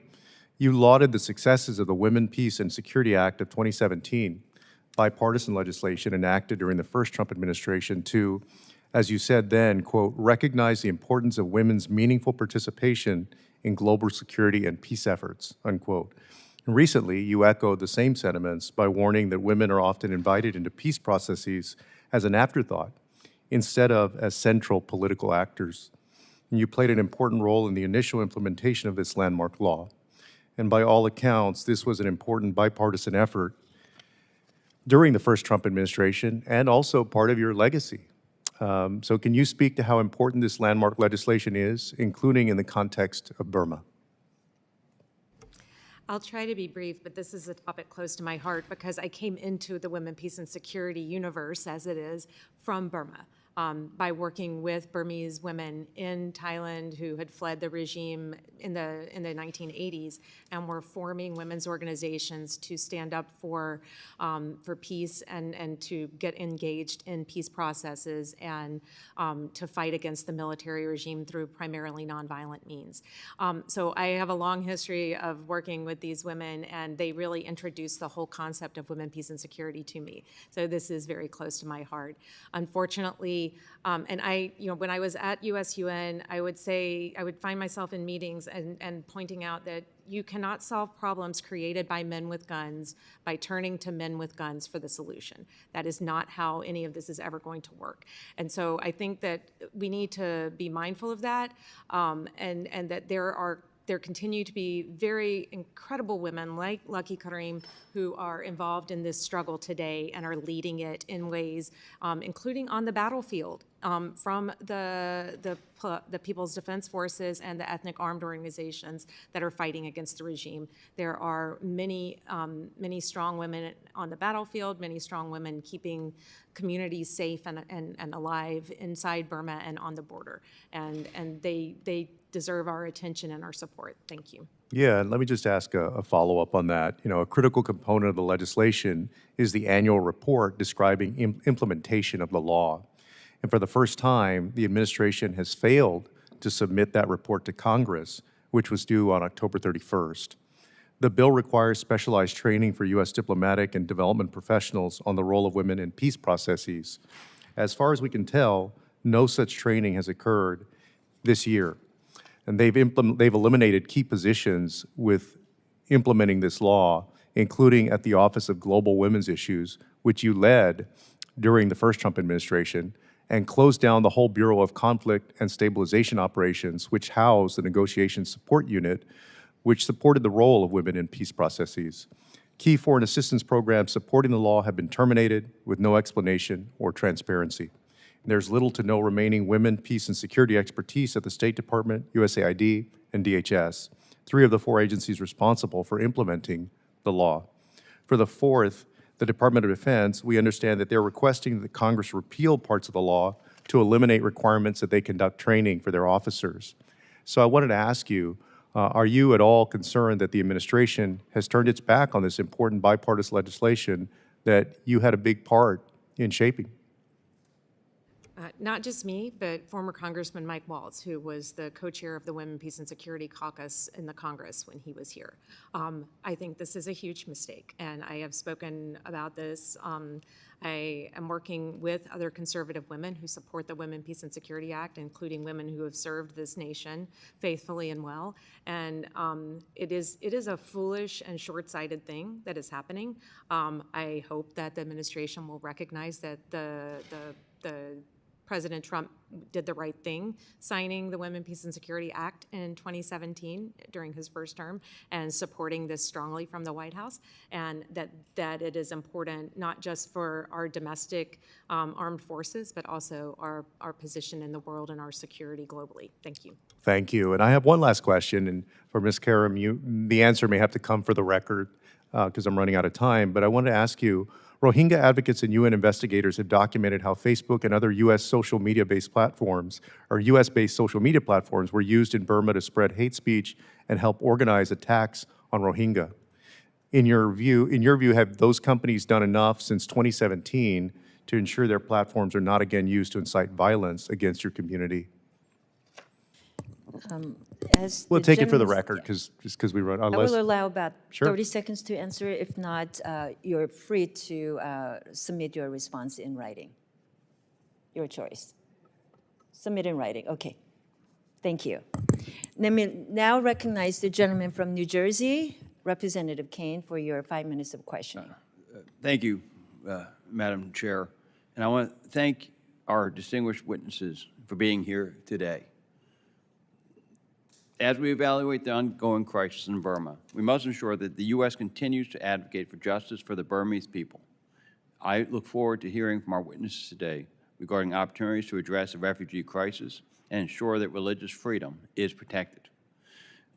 you lauded the successes of the Women, Peace, and Security Act of 2017, bipartisan legislation enacted during the first Trump administration to, as you said then, quote, recognize the importance of women's meaningful participation in global security and peace efforts, unquote. And recently, you echoed the same sentiments by warning that women are often invited into peace processes as an afterthought instead of as central political actors. And you played an important role in the initial implementation of this landmark law. And by all accounts, this was an important bipartisan effort during the first Trump administration and also part of your legacy. So can you speak to how important this landmark legislation is, including in the context of Burma? I'll try to be brief, but this is a topic close to my heart because I came into the Women, Peace, and Security universe, as it is, from Burma. By working with Burmese women in Thailand who had fled the regime in the 1980s and were forming women's organizations to stand up for peace and to get engaged in peace processes and to fight against the military regime through primarily nonviolent means. So I have a long history of working with these women, and they really introduced the whole concept of women, peace, and security to me. So this is very close to my heart. Unfortunately, and when I was at USUN, I would find myself in meetings and pointing out that you cannot solve problems created by men with guns by turning to men with guns for the solution. That is not how any of this is ever going to work. And so I think that we need to be mindful of that, and that there are there continue to be very incredible women like Lucky Karim who are involved in this struggle today and are leading it in ways, including on the battlefield, from the People's Defense Forces and the ethnic armed organizations that are fighting against the regime. There are many strong women on the battlefield, many strong women keeping communities safe and alive inside Burma and on the border. And they deserve our attention and our support. Thank you. Yeah, and let me just ask a follow-up on that. You know, a critical component of the legislation is the annual report describing implementation of the law. And for the first time, the administration has failed to submit that report to Congress, which was due on October 31st. The bill requires specialized training for U.S. diplomatic and development professionals on the role of women in peace processes. As far as we can tell, no such training has occurred this year. And they've eliminated key positions with implementing this law, including at the Office of Global Women's Issues, which you led during the first Trump administration, and closed down the whole Bureau of Conflict and Stabilization Operations, which housed the Negotiation Support Unit, which supported the role of women in peace processes. Key foreign assistance programs supporting the law have been terminated with no explanation or transparency. There's little to no remaining women, peace, and security expertise at the State Department, USAID, and DHS, 3 of the 4 agencies responsible for implementing the law. For the 4th, the Department of Defense, we understand that they're requesting that Congress repeal parts of the law to eliminate requirements that they conduct training for their officers. So I wanted to ask you, are you at all concerned that the administration has turned its back on this important bipartisan legislation that you had a big part in shaping? Not just me, but former Congressman Mike Waltz, who was the co-chair of the Women, Peace, and Security Caucus in the Congress when he was here. I think this is a huge mistake, and I have spoken about this. I am working with other conservative women who support the Women, Peace, and Security Act, including women who have served this nation faithfully and well. And it is a foolish and short-sighted thing that is happening. I hope that the administration will recognize that the President Trump did the right thing, signing the Women, Peace, and Security Act in 2017 during his first term and supporting this strongly from the White House, and that it is important not just for our domestic armed forces, but also our position in the world and our security globally. Thank you. Thank you. And I have one last question, and for Ms. Karim, the answer may have to come for the record because I'm running out of time, but I want to ask you, Rohingya advocates and UN investigators have documented how Facebook and other U.S. social media-based platforms, or U.S.-based social media platforms, were used in Burma to spread hate speech and help organize attacks on Rohingya. In your view, have those companies done enough since 2017 to ensure their platforms are not again used to incite violence against your community? We'll take it for the record, because we run. I will allow about Sure. 30 seconds to answer. If not, you're free to submit your response in writing. Your choice. Submit in writing. Okay. Thank you. Let me now recognize the gentleman from New Jersey, Representative Kane, for your 5 minutes of questioning. Thank you, Madam Chair. And I want to thank our distinguished witnesses for being here today. As we evaluate the ongoing crisis in Burma, we must ensure that the U.S. continues to advocate for justice for the Burmese people. I look forward to hearing from our witnesses today regarding opportunities to address the refugee crisis and ensure that religious freedom is protected.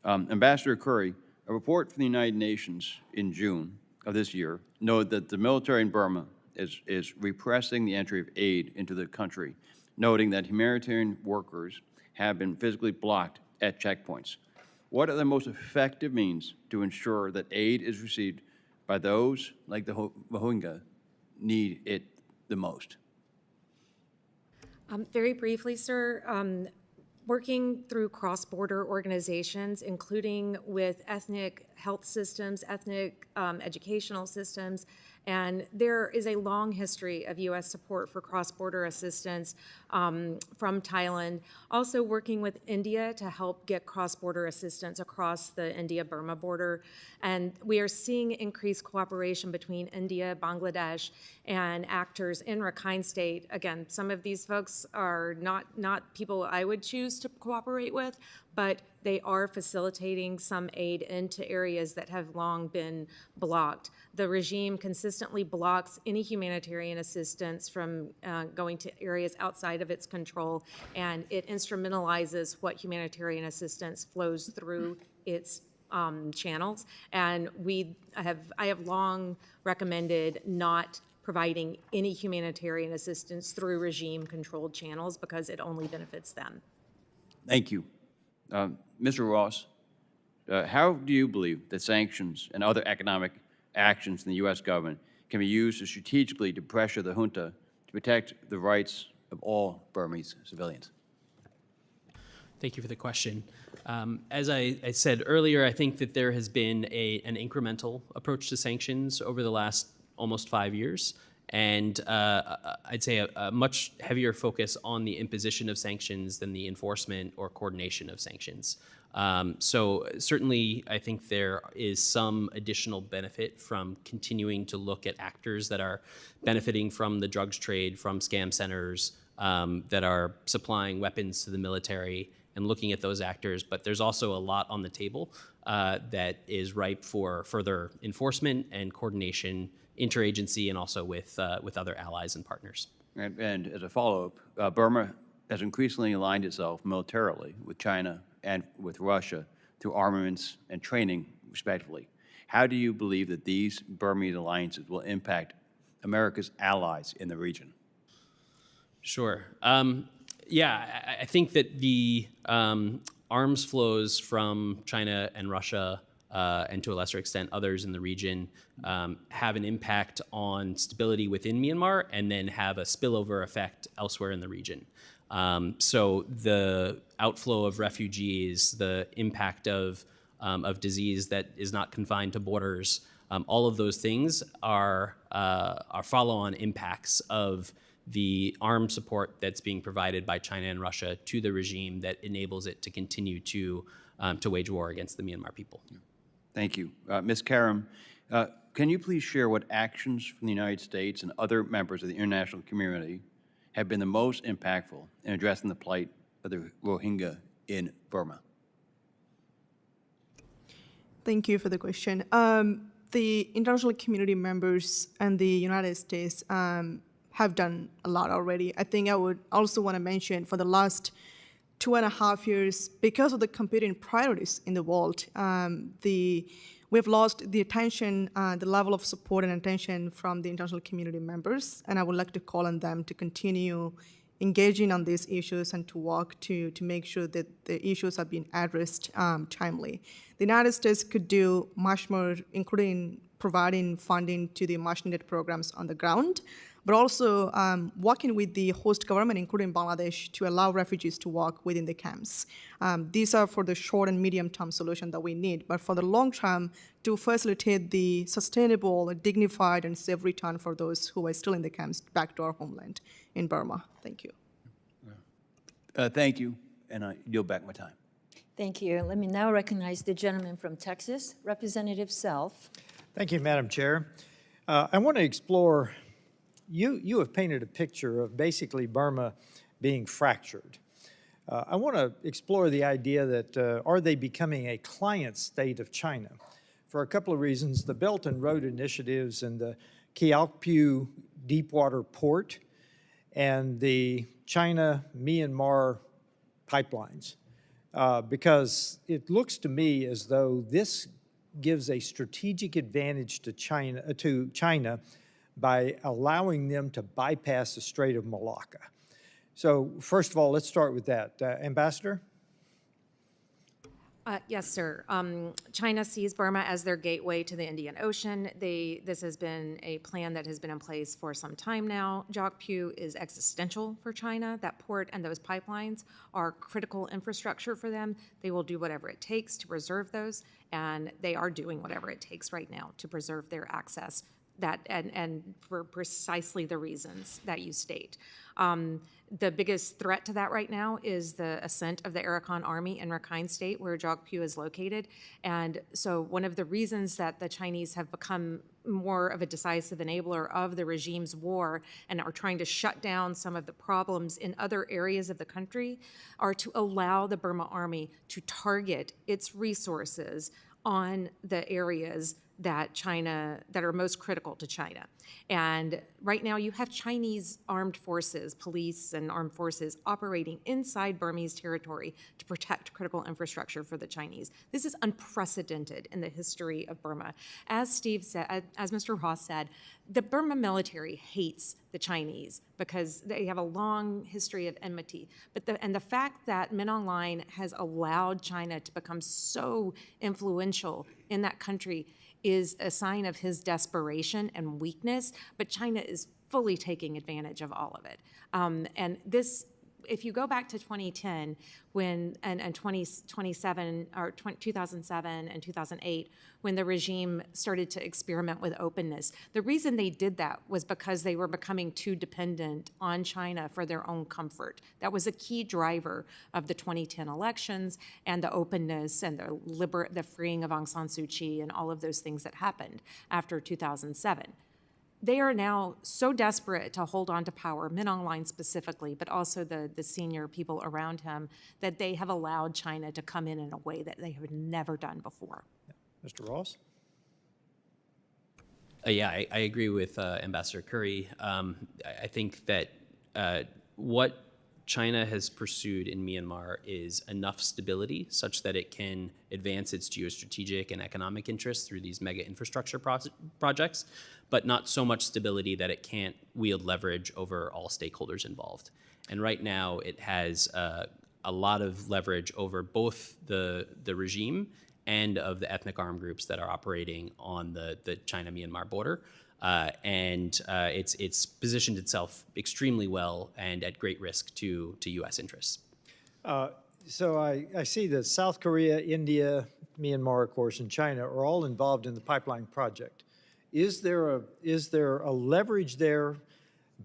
Ambassador Currie, a report from the United Nations in June of this year noted that the military in Burma is repressing the entry of aid into the country, noting that humanitarian workers have been physically blocked at checkpoints. What are the most effective means to ensure that aid is received by those like the Rohingya need it the most? Very briefly, sir, working through cross-border organizations, including with ethnic health systems, ethnic educational systems, and there is a long history of U.S. support for cross-border assistance from Thailand. Also working with India to help get cross-border assistance across the India-Burma border. And we are seeing increased cooperation between India, Bangladesh, and actors in Rakhine State. Again, some of these folks are not people I would choose to cooperate with, but they are facilitating some aid into areas that have long been blocked. The regime consistently blocks any humanitarian assistance from going to areas outside of its control, and it instrumentalizes what humanitarian assistance flows through its channels. And I have long recommended not providing any humanitarian assistance through regime-controlled channels because it only benefits them. Thank you. Mr. Ross, how do you believe that sanctions and other economic actions in the U.S. government can be used strategically to pressure the junta to protect the rights of all Burmese civilians? Thank you for the question. As I said earlier, I think that there has been an incremental approach to sanctions over the last almost 5 years, and I'd say a much heavier focus on the imposition of sanctions than the enforcement or coordination of sanctions. So certainly, I think there is some additional benefit from continuing to look at actors that are benefiting from the drugs trade, from scam centers, that are supplying weapons to the military, and looking at those actors. But there's also a lot on the table that is ripe for further enforcement and coordination, interagency, and also with other allies and partners. And as a follow-up, Burma has increasingly aligned itself militarily with China and with Russia through armaments and training, respectively. How do you believe that these Burmese alliances will impact America's allies in the region? Sure. Yeah, I think that the arms flows from China and Russia, and to a lesser extent others in the region, have an impact on stability within Myanmar and then have a spillover effect elsewhere in the region. So the outflow of refugees, the impact of disease that is not confined to borders, all of those things are follow-on impacts of the armed support that's being provided by China and Russia to the regime that enables it to continue to wage war against the Myanmar people. Thank you. Ms. Karim, can you please share what actions from the United States and other members of the international community have been the most impactful in addressing the plight of the Rohingya in Burma? Thank you for the question. The international community members and the United States have done a lot already. I think I would also want to mention for the last 2.5 years, because of the competing priorities in the world, we've lost the attention, the level of support and attention from the international community members, and I would like to call on them to continue engaging on these issues and to work to make sure that the issues are being addressed timely. The United States could do much more, including providing funding to the much needed programs on the ground, but also working with the host government, including Bangladesh, to allow refugees to work within the camps. These are for the short and medium-term solution that we need, but for the long term, to facilitate the sustainable, dignified, and safe return for those who are still in the camps back to our homeland in Burma. Thank you. Thank you, and I yield back my time. Thank you. Let me now recognize the gentleman from Texas, Representative Self. Thank you, Madam Chair. I want to explore, you have painted a picture of basically Burma being fractured. I want to explore the idea that are they becoming a client state of China? For a couple of reasons, the Belt and Road initiatives and the Kiaukpiu Deepwater Port and the China-Myanmar pipelines, because it looks to me as though this gives a strategic advantage to China by allowing them to bypass the Strait of Malacca. So first of all, let's start with that. Ambassador? Yes, sir. China sees Burma as their gateway to the Indian Ocean. This has been a plan that has been in place for some time now. Kiaukpiu is existential for China. That port and those pipelines are critical infrastructure for them. They will do whatever it takes to preserve those, and they are doing whatever it takes right now to preserve their access and for precisely the reasons that you state. The biggest threat to that right now is the ascent of the Arakan army in Rakhine State, where Jogpu is located. And so one of the reasons that the Chinese have become more of a decisive enabler of the regime's war and are trying to shut down some of the problems in other areas of the country are to allow the Burma army to target its resources on the areas that are most critical to China. And right now you have Chinese armed forces, police and armed forces operating inside Burmese territory to protect critical infrastructure for the Chinese. This is unprecedented in the history of Burma. As Steve said, as Mr. Ross said, the Burma military hates the Chinese because they have a long history of enmity. But the fact that Min Aung Hlaing has allowed China to become so influential in that country is a sign of his desperation and weakness, but China is fully taking advantage of all of it. And this, if you go back to 2010, and 2007 and 2008, when the regime started to experiment with openness, the reason they did that was because they were becoming too dependent on China for their own comfort. That was a key driver of the 2010 elections and the openness and the freeing of Aung San Suu Kyi and all of those things that happened after 2007. They are now so desperate to hold on to power, Min Aung Hlaing specifically, but also the senior people around him, that they have allowed China to come in a way that they have never done before. Mr. Ross? Yeah, I agree with Ambassador Currie. I think that what China has pursued in Myanmar is enough stability such that it can advance its geostrategic and economic interests through these mega infrastructure projects, but not so much stability that it can't wield leverage over all stakeholders involved. And right now it has a lot of leverage over both the regime and of the ethnic armed groups that are operating on the China-Myanmar border. It's positioned itself extremely well and at great risk to U.S. interests. So I see that South Korea, India, Myanmar, of course, and China are all involved in the pipeline project. Is there a leverage there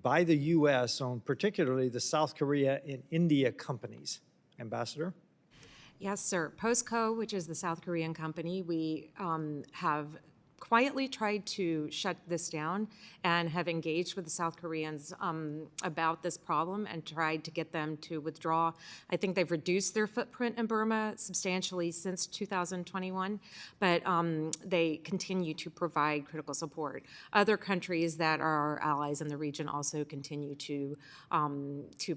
by the U.S. on particularly the South Korea and India companies? Ambassador? Yes, sir. POSCO, which is the South Korean company, we have quietly tried to shut this down and have engaged with the South Koreans about this problem and tried to get them to withdraw. I think they've reduced their footprint in Burma substantially since 2021, but they continue to provide critical support. Other countries that are our allies in the region also continue to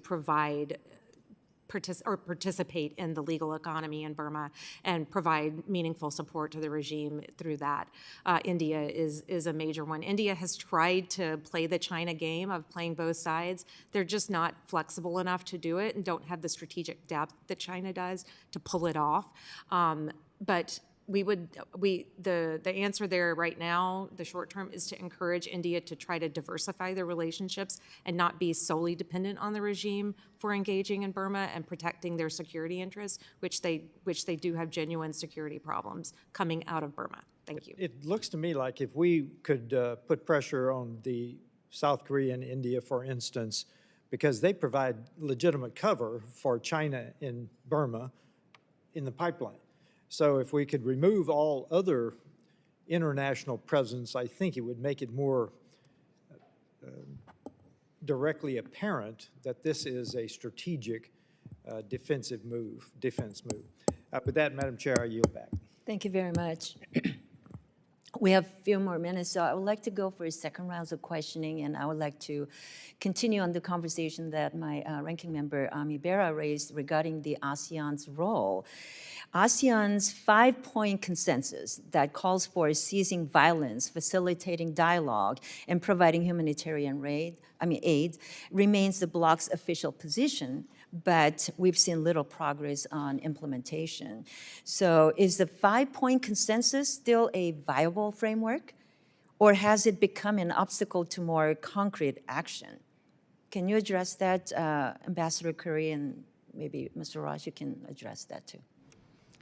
provide participate in the legal economy in Burma and provide meaningful support to the regime through that. India is a major one. India has tried to play the China game of playing both sides. They're just not flexible enough to do it and don't have the strategic depth that China does to pull it off. But the answer there right now, the short term, is to encourage India to try to diversify their relationships and not be solely dependent on the regime for engaging in Burma and protecting their security interests, which they do have genuine security problems coming out of Burma. Thank you. It looks to me like if we could put pressure on the South Korea and India, for instance, because they provide legitimate cover for China in Burma in the pipeline. So if we could remove all other international presence, I think it would make it more directly apparent that this is a strategic defense move. With that, Madam Chair, I yield back. Thank you very much. We have a few more minutes, so I would like to go for a second round of questioning, and I would like to continue on the conversation that my ranking member, Ami Bera, raised regarding the ASEAN's role. ASEAN's 5-point consensus that calls for ceasing violence, facilitating dialogue, and providing humanitarian aid remains the bloc's official position, but we've seen little progress on implementation. So is the 5-point consensus still a viable framework, or has it become an obstacle to more concrete action? Can you address that, Ambassador Currie, and maybe Mr. Ross, you can address that too.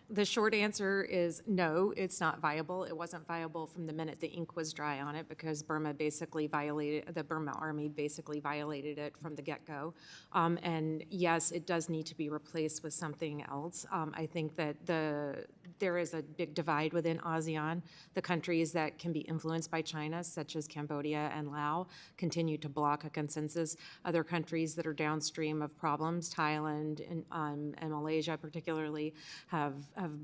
The short answer is no, it's not viable. It wasn't viable from the minute the ink was dry on it because the Burma Army basically violated it from the get-go. And yes, it does need to be replaced with something else. I think that there is a big divide within ASEAN. The countries that can be influenced by China, such as Cambodia and Laos, continue to block a consensus. Other countries that are downstream of problems, Thailand and Malaysia particularly, have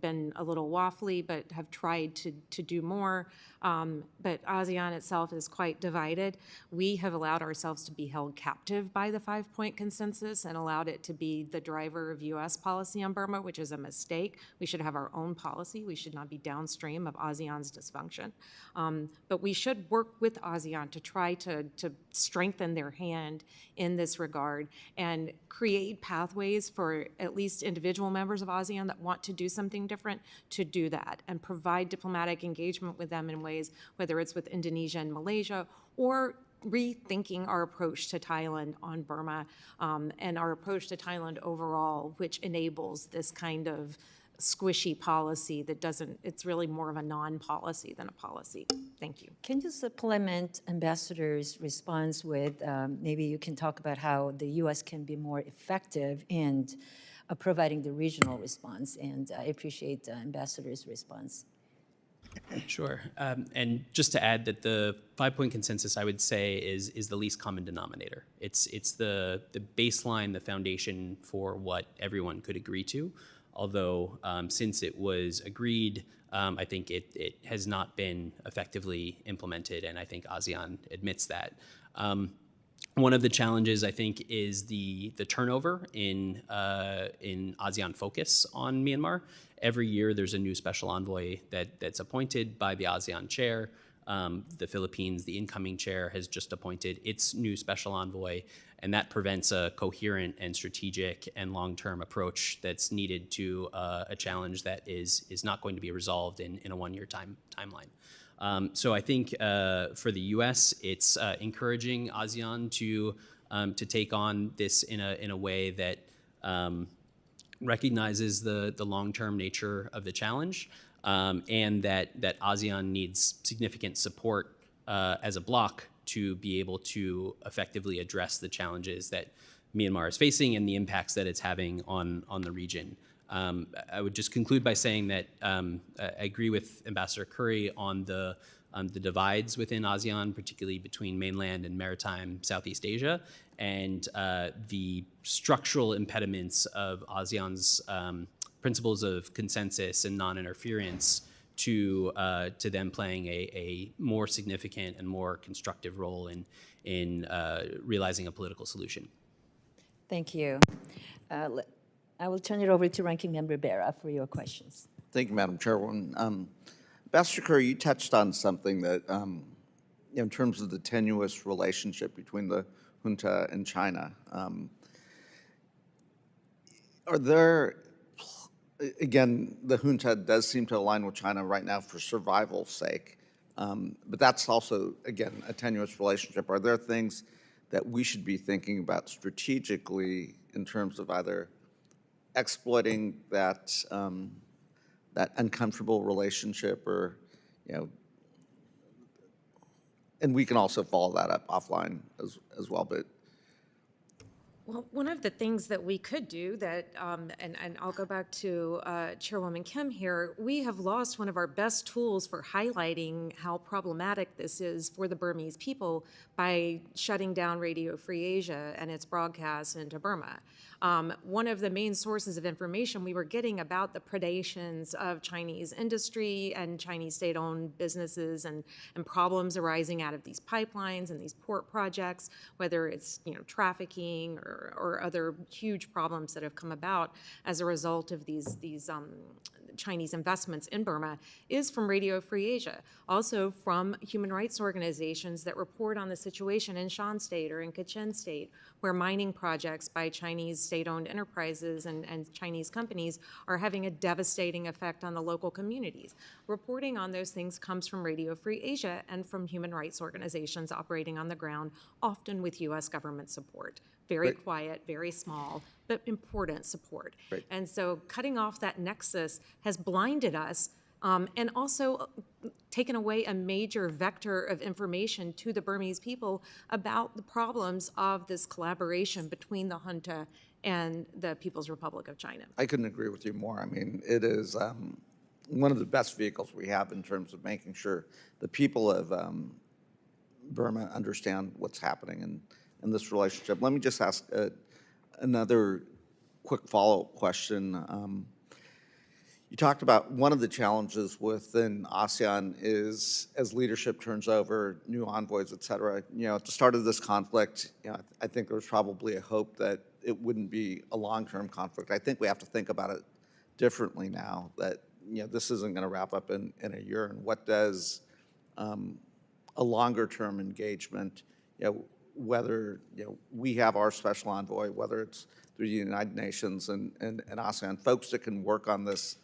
been a little waffly, but have tried to do more. But ASEAN itself is quite divided. We have allowed ourselves to be held captive by the 5-point consensus and allowed it to be the driver of U.S. policy on Burma, which is a mistake. We should have our own policy. We should not be downstream of ASEAN's dysfunction. But we should work with ASEAN to try to strengthen their hand in this regard and create pathways for at least individual members of ASEAN that want to do something different to do that and provide diplomatic engagement with them in ways, whether it's with Indonesia and Malaysia or rethinking our approach to Thailand on Burma and our approach to Thailand overall, which enables this kind of squishy policy that doesn't, it's really more of a non-policy than a policy. Thank you. Can you supplement Ambassador's response with, maybe you can talk about how the U.S. can be more effective in providing the regional response, and I appreciate Ambassador's response. Sure. And just to add that the 5-point consensus, I would say, is the least common denominator. It's the baseline, the foundation for what everyone could agree to. Although since it was agreed, I think it has not been effectively implemented, and I think ASEAN admits that. One of the challenges, I think, is the turnover in ASEAN focus on Myanmar. Every year, there's a new special envoy that's appointed by the ASEAN chair. The Philippines, the incoming chair, has just appointed its new special envoy, and that prevents a coherent and strategic and long-term approach that's needed to a challenge that is not going to be resolved in a one-year timeline. So I think for the U.S., it's encouraging ASEAN to take on this in a way that recognizes the long-term nature of the challenge, and that ASEAN needs significant support as a bloc to be able to effectively address the challenges that Myanmar is facing and the impacts that it's having on the region. I would just conclude by saying that I agree with Ambassador Currie on the divides within ASEAN, particularly between mainland and maritime Southeast Asia, and the structural impediments of ASEAN's principles of consensus and non-interference to them playing a more significant and more constructive role in realizing a political solution. Thank you. I will turn it over to Ranking Member Bera for your questions. Thank you, Madam Chairwoman. Ambassador Currie, you touched on something that, in terms of the tenuous relationship between the junta and China. Are there, again, the junta does seem to align with China right now for survival's sake, but that's also, again, a tenuous relationship. Are there things that we should be thinking about strategically in terms of either exploiting that that uncomfortable relationship, or, and we can also follow that up offline as well, but. Well, one of the things that we could do that, and I'll go back to Chairwoman Kim here, we have lost one of our best tools for highlighting how problematic this is for the Burmese people by shutting down Radio Free Asia and its broadcasts into Burma. One of the main sources of information we were getting about the predations of Chinese industry and Chinese state-owned businesses and problems arising out of these pipelines and these port projects, whether it's trafficking or other huge problems that have come about as a result of these Chinese investments in Burma, is from Radio Free Asia. Also from human rights organizations that report on the situation in Shan State or in Kachin State, where mining projects by Chinese state-owned enterprises and Chinese companies are having a devastating effect on the local communities. Reporting on those things comes from Radio Free Asia and from human rights organizations operating on the ground, often with U.S. government support. Very quiet, very small, but important support. Right. And so cutting off that nexus has blinded us and also taken away a major vector of information to the Burmese people about the problems of this collaboration between the junta and the People's Republic of China. I couldn't agree with you more. I mean, it is one of the best vehicles we have in terms of making sure the people of Burma understand what's happening in this relationship. Let me just ask another quick follow-up question. You talked about one of the challenges within ASEAN is as leadership turns over, new envoys, et cetera. You know, at the start of this conflict, you know, I think there was probably a hope that it wouldn't be a long-term conflict. I think we have to think about it differently now that, you know, this isn't going to wrap up in a year. And what does a longer-term engagement, you know, whether, you know, we have our special envoy, whether it's through the United Nations and ASEAN, folks that can work on this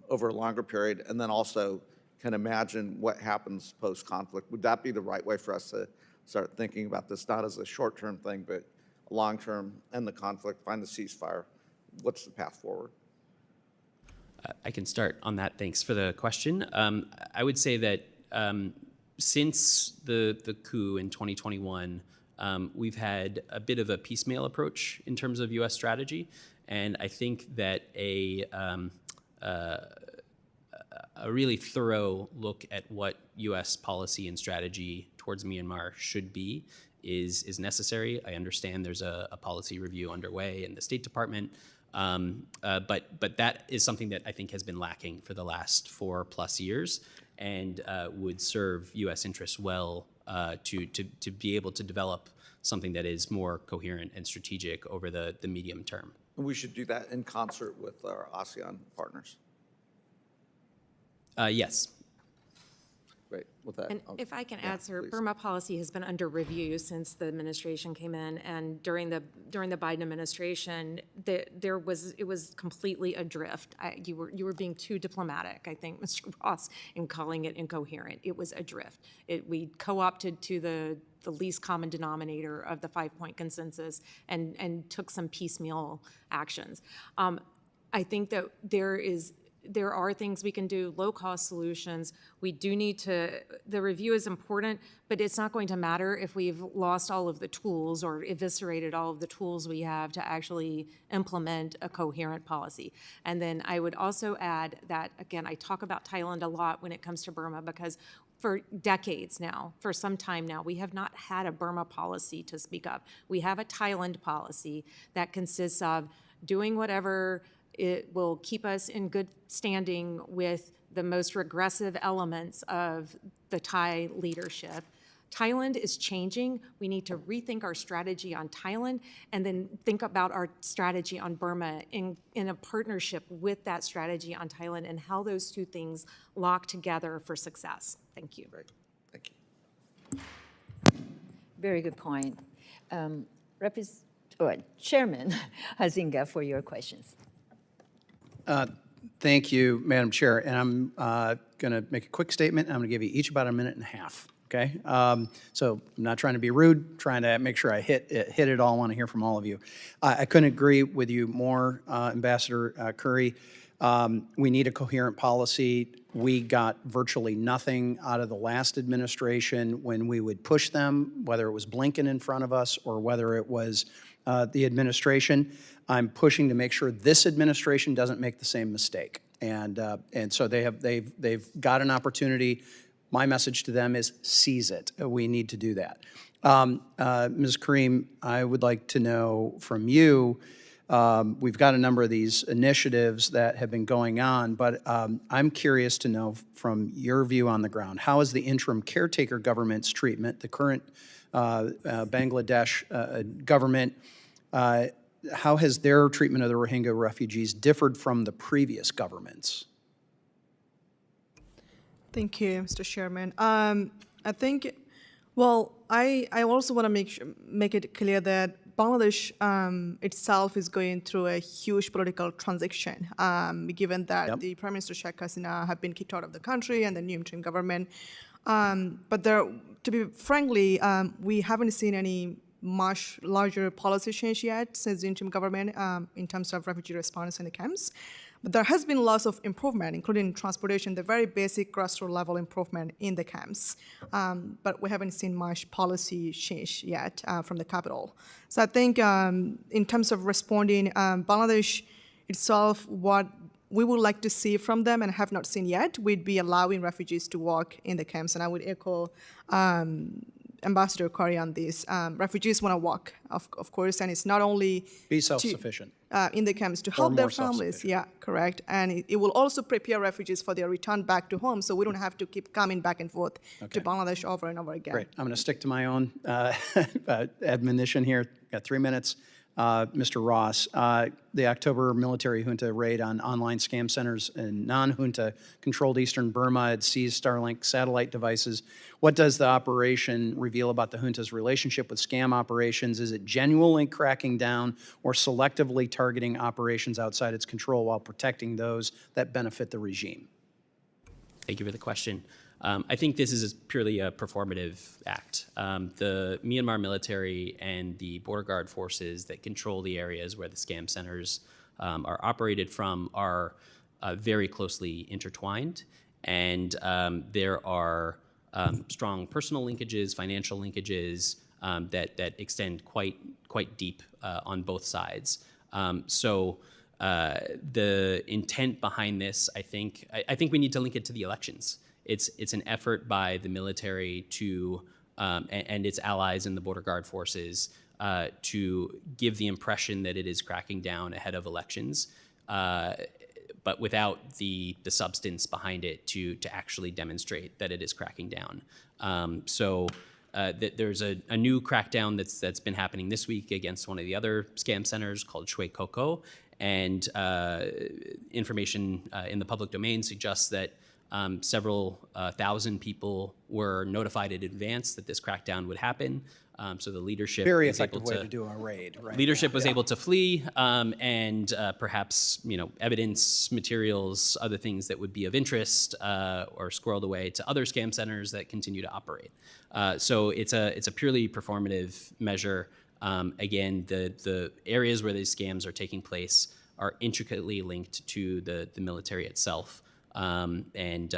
over a longer period, and then also can imagine what happens post-conflict. Would that be the right way for us to start thinking about this, not as a short-term thing, but a long-term, end the conflict, find the ceasefire? What's the path forward? I can start on that. Thanks for the question. I would say that since the coup in 2021, we've had a bit of a piecemeal approach in terms of U.S. strategy, and I think that a really thorough look at what U.S. policy and strategy towards Myanmar should be is necessary. I understand there's a policy review underway in the State Department, but that is something that I think has been lacking for the last 4+ years and would serve U.S. interests well to be able to develop something that is more coherent and strategic over the medium term. And we should do that in concert with our ASEAN partners. Yes. Great. With that, And if I can add, sir, Burma policy has been under review since the administration came in, and during the Biden administration, it was completely adrift. You were being too diplomatic, I think, Mr. Ross, in calling it incoherent. It was adrift. We co-opted to the least common denominator of the 5-point consensus and took some piecemeal actions. I think that there are things we can do, low-cost solutions. We do need to, the review is important, but it's not going to matter if we've lost all of the tools or eviscerated all of the tools we have to actually implement a coherent policy. And then I would also add that, again, I talk about Thailand a lot when it comes to Burma because for decades now, for some time now, we have not had a Burma policy to speak of. We have a Thailand policy that consists of doing whatever it will keep us in good standing with the most regressive elements of the Thai leadership. Thailand is changing. We need to rethink our strategy on Thailand and then think about our strategy on Burma in a partnership with that strategy on Thailand and how those two things lock together for success. Thank you. Great. Thank you. Very good point. Chairman Huizenga, for your questions. Thank you, Madam Chair. And I'm going to make a quick statement. I'm going to give you each about 1.5 minutes, okay? So I'm not trying to be rude, trying to make sure I hit it all. I want to hear from all of you. I couldn't agree with you more, Ambassador Currie. We need a coherent policy. We got virtually nothing out of the last administration when we would push them, whether it was Blinken in front of us or whether it was the administration. I'm pushing to make sure this administration doesn't make the same mistake. And so they've got an opportunity. My message to them is seize it. We need to do that. Ms. Karim, I would like to know from you, we've got a number of these initiatives that have been going on, but I'm curious to know from your view on the ground, how is the interim caretaker government's treatment, the current Bangladesh government, how has their treatment of the Rohingya refugees differed from the previous governments? Thank you, Mr. Chairman. I think, well, I also want to make it clear that Bangladesh itself is going through a huge political transition, given that the Prime Minister Sheikh Hasina have been kicked out of the country and the new interim government. But there, to be frankly, we haven't seen any much larger policy change yet since the interim government in terms of refugee response in the camps. But there has been lots of improvement, including transportation, the very basic grassroots level improvement in the camps. But we haven't seen much policy change yet from the capital. So I think in terms of responding, Bangladesh itself, what we would like to see from them and have not seen yet, would be allowing refugees to work in the camps. And I would echo Ambassador Currie on this. Refugees want to work, of course, and it's not only Be self-sufficient. in the camps to help their more families. self-sufficient. Yeah, correct. And it will also prepare refugees for their return back to home, so we don't have to keep coming back and forth to Bangladesh over and over again. Great. I'm going to stick to my own admonition here. Got 3 minutes. Mr. Ross, the October military junta raid on online scam centers in non-junta controlled eastern Burma had seized Starlink satellite devices. What does the operation reveal about the junta's relationship with scam operations? Is it genuinely cracking down or selectively targeting operations outside its control while protecting those that benefit the regime? Thank you for the question. I think this is purely a performative act. The Myanmar military and the border guard forces that control the areas where the scam centers are operated from are very closely intertwined, and there are strong personal linkages, financial linkages that extend quite deep on both sides. So the intent behind this, I think we need to link it to the elections. It's an effort by the military to and its allies in the border guard forces to give the impression that it is cracking down ahead of elections, but without the substance behind it to actually demonstrate that it is cracking down. There's a new crackdown that's been happening this week against one of the other scam centers called Shui Koko, and information in the public domain suggests that several thousand people were notified in advance that this crackdown would happen. So the leadership Very was able effective way to do a raid, right? Leadership was able to flee, and perhaps evidence, materials, other things that would be of interest or squirreled away to other scam centers that continue to operate. So it's a purely performative measure. Again, the areas where these scams are taking place are intricately linked to the military itself. And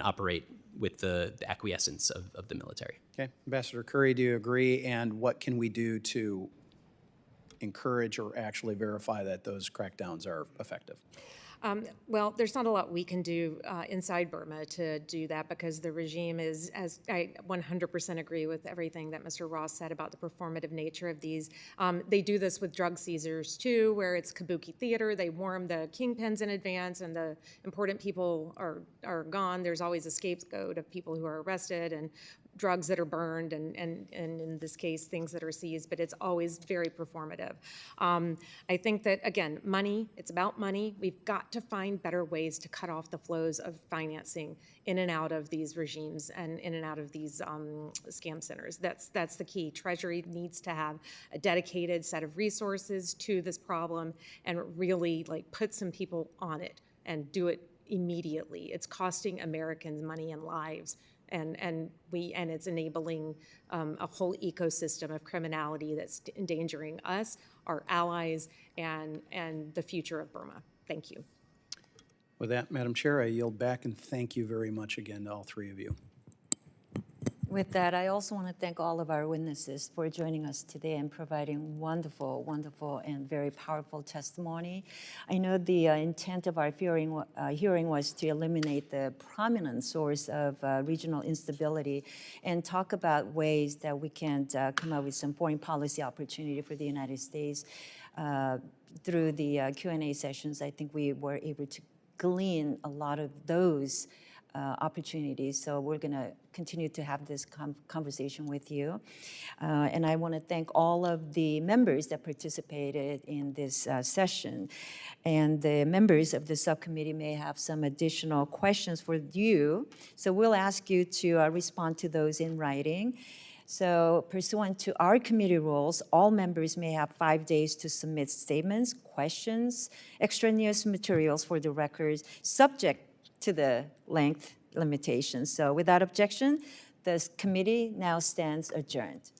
operate with the acquiescence of the military. Okay, Ambassador Currie, do you agree? And what can we do to encourage or actually verify that those crackdowns are effective? Well, there's not a lot we can do inside Burma to do that because the regime is, as I 100% agree with everything that Mr. Ross said about the performative nature of these. They do this with drug seizures too, where it's kabuki theater. They warn the kingpins in advance and the important people are gone. There's always a scapegoat of people who are arrested and drugs that are burned and in this case, things that are seized, but it's always very performative. I think that, again, money, it's about money. We've got to find better ways to cut off the flows of financing in and out of these regimes and in and out of these scam centers. That's the key. Treasury needs to have a dedicated set of resources to this problem and really put some people on it and do it immediately. It's costing Americans money and lives. And it's enabling a whole ecosystem of criminality that's endangering us, our allies, and the future of Burma. Thank you. With that, Madam Chair, I yield back and thank you very much again to all three of you. With that, I also want to thank all of our witnesses for joining us today and providing wonderful, wonderful, and very powerful testimony. I know the intent of our hearing was to eliminate the prominent source of regional instability and talk about ways that we can come up with some foreign policy opportunity for the United States. Through the Q&A sessions, I think we were able to glean a lot of those opportunities. So we're going to continue to have this conversation with you. And I want to thank all of the members that participated in this session. And the members of the subcommittee may have some additional questions for you. So we'll ask you to respond to those in writing. So pursuant to our committee rules, all members may have 5 days to submit statements, questions, extraneous materials for the records, subject to the length limitations. So without objection, this committee now stands adjourned.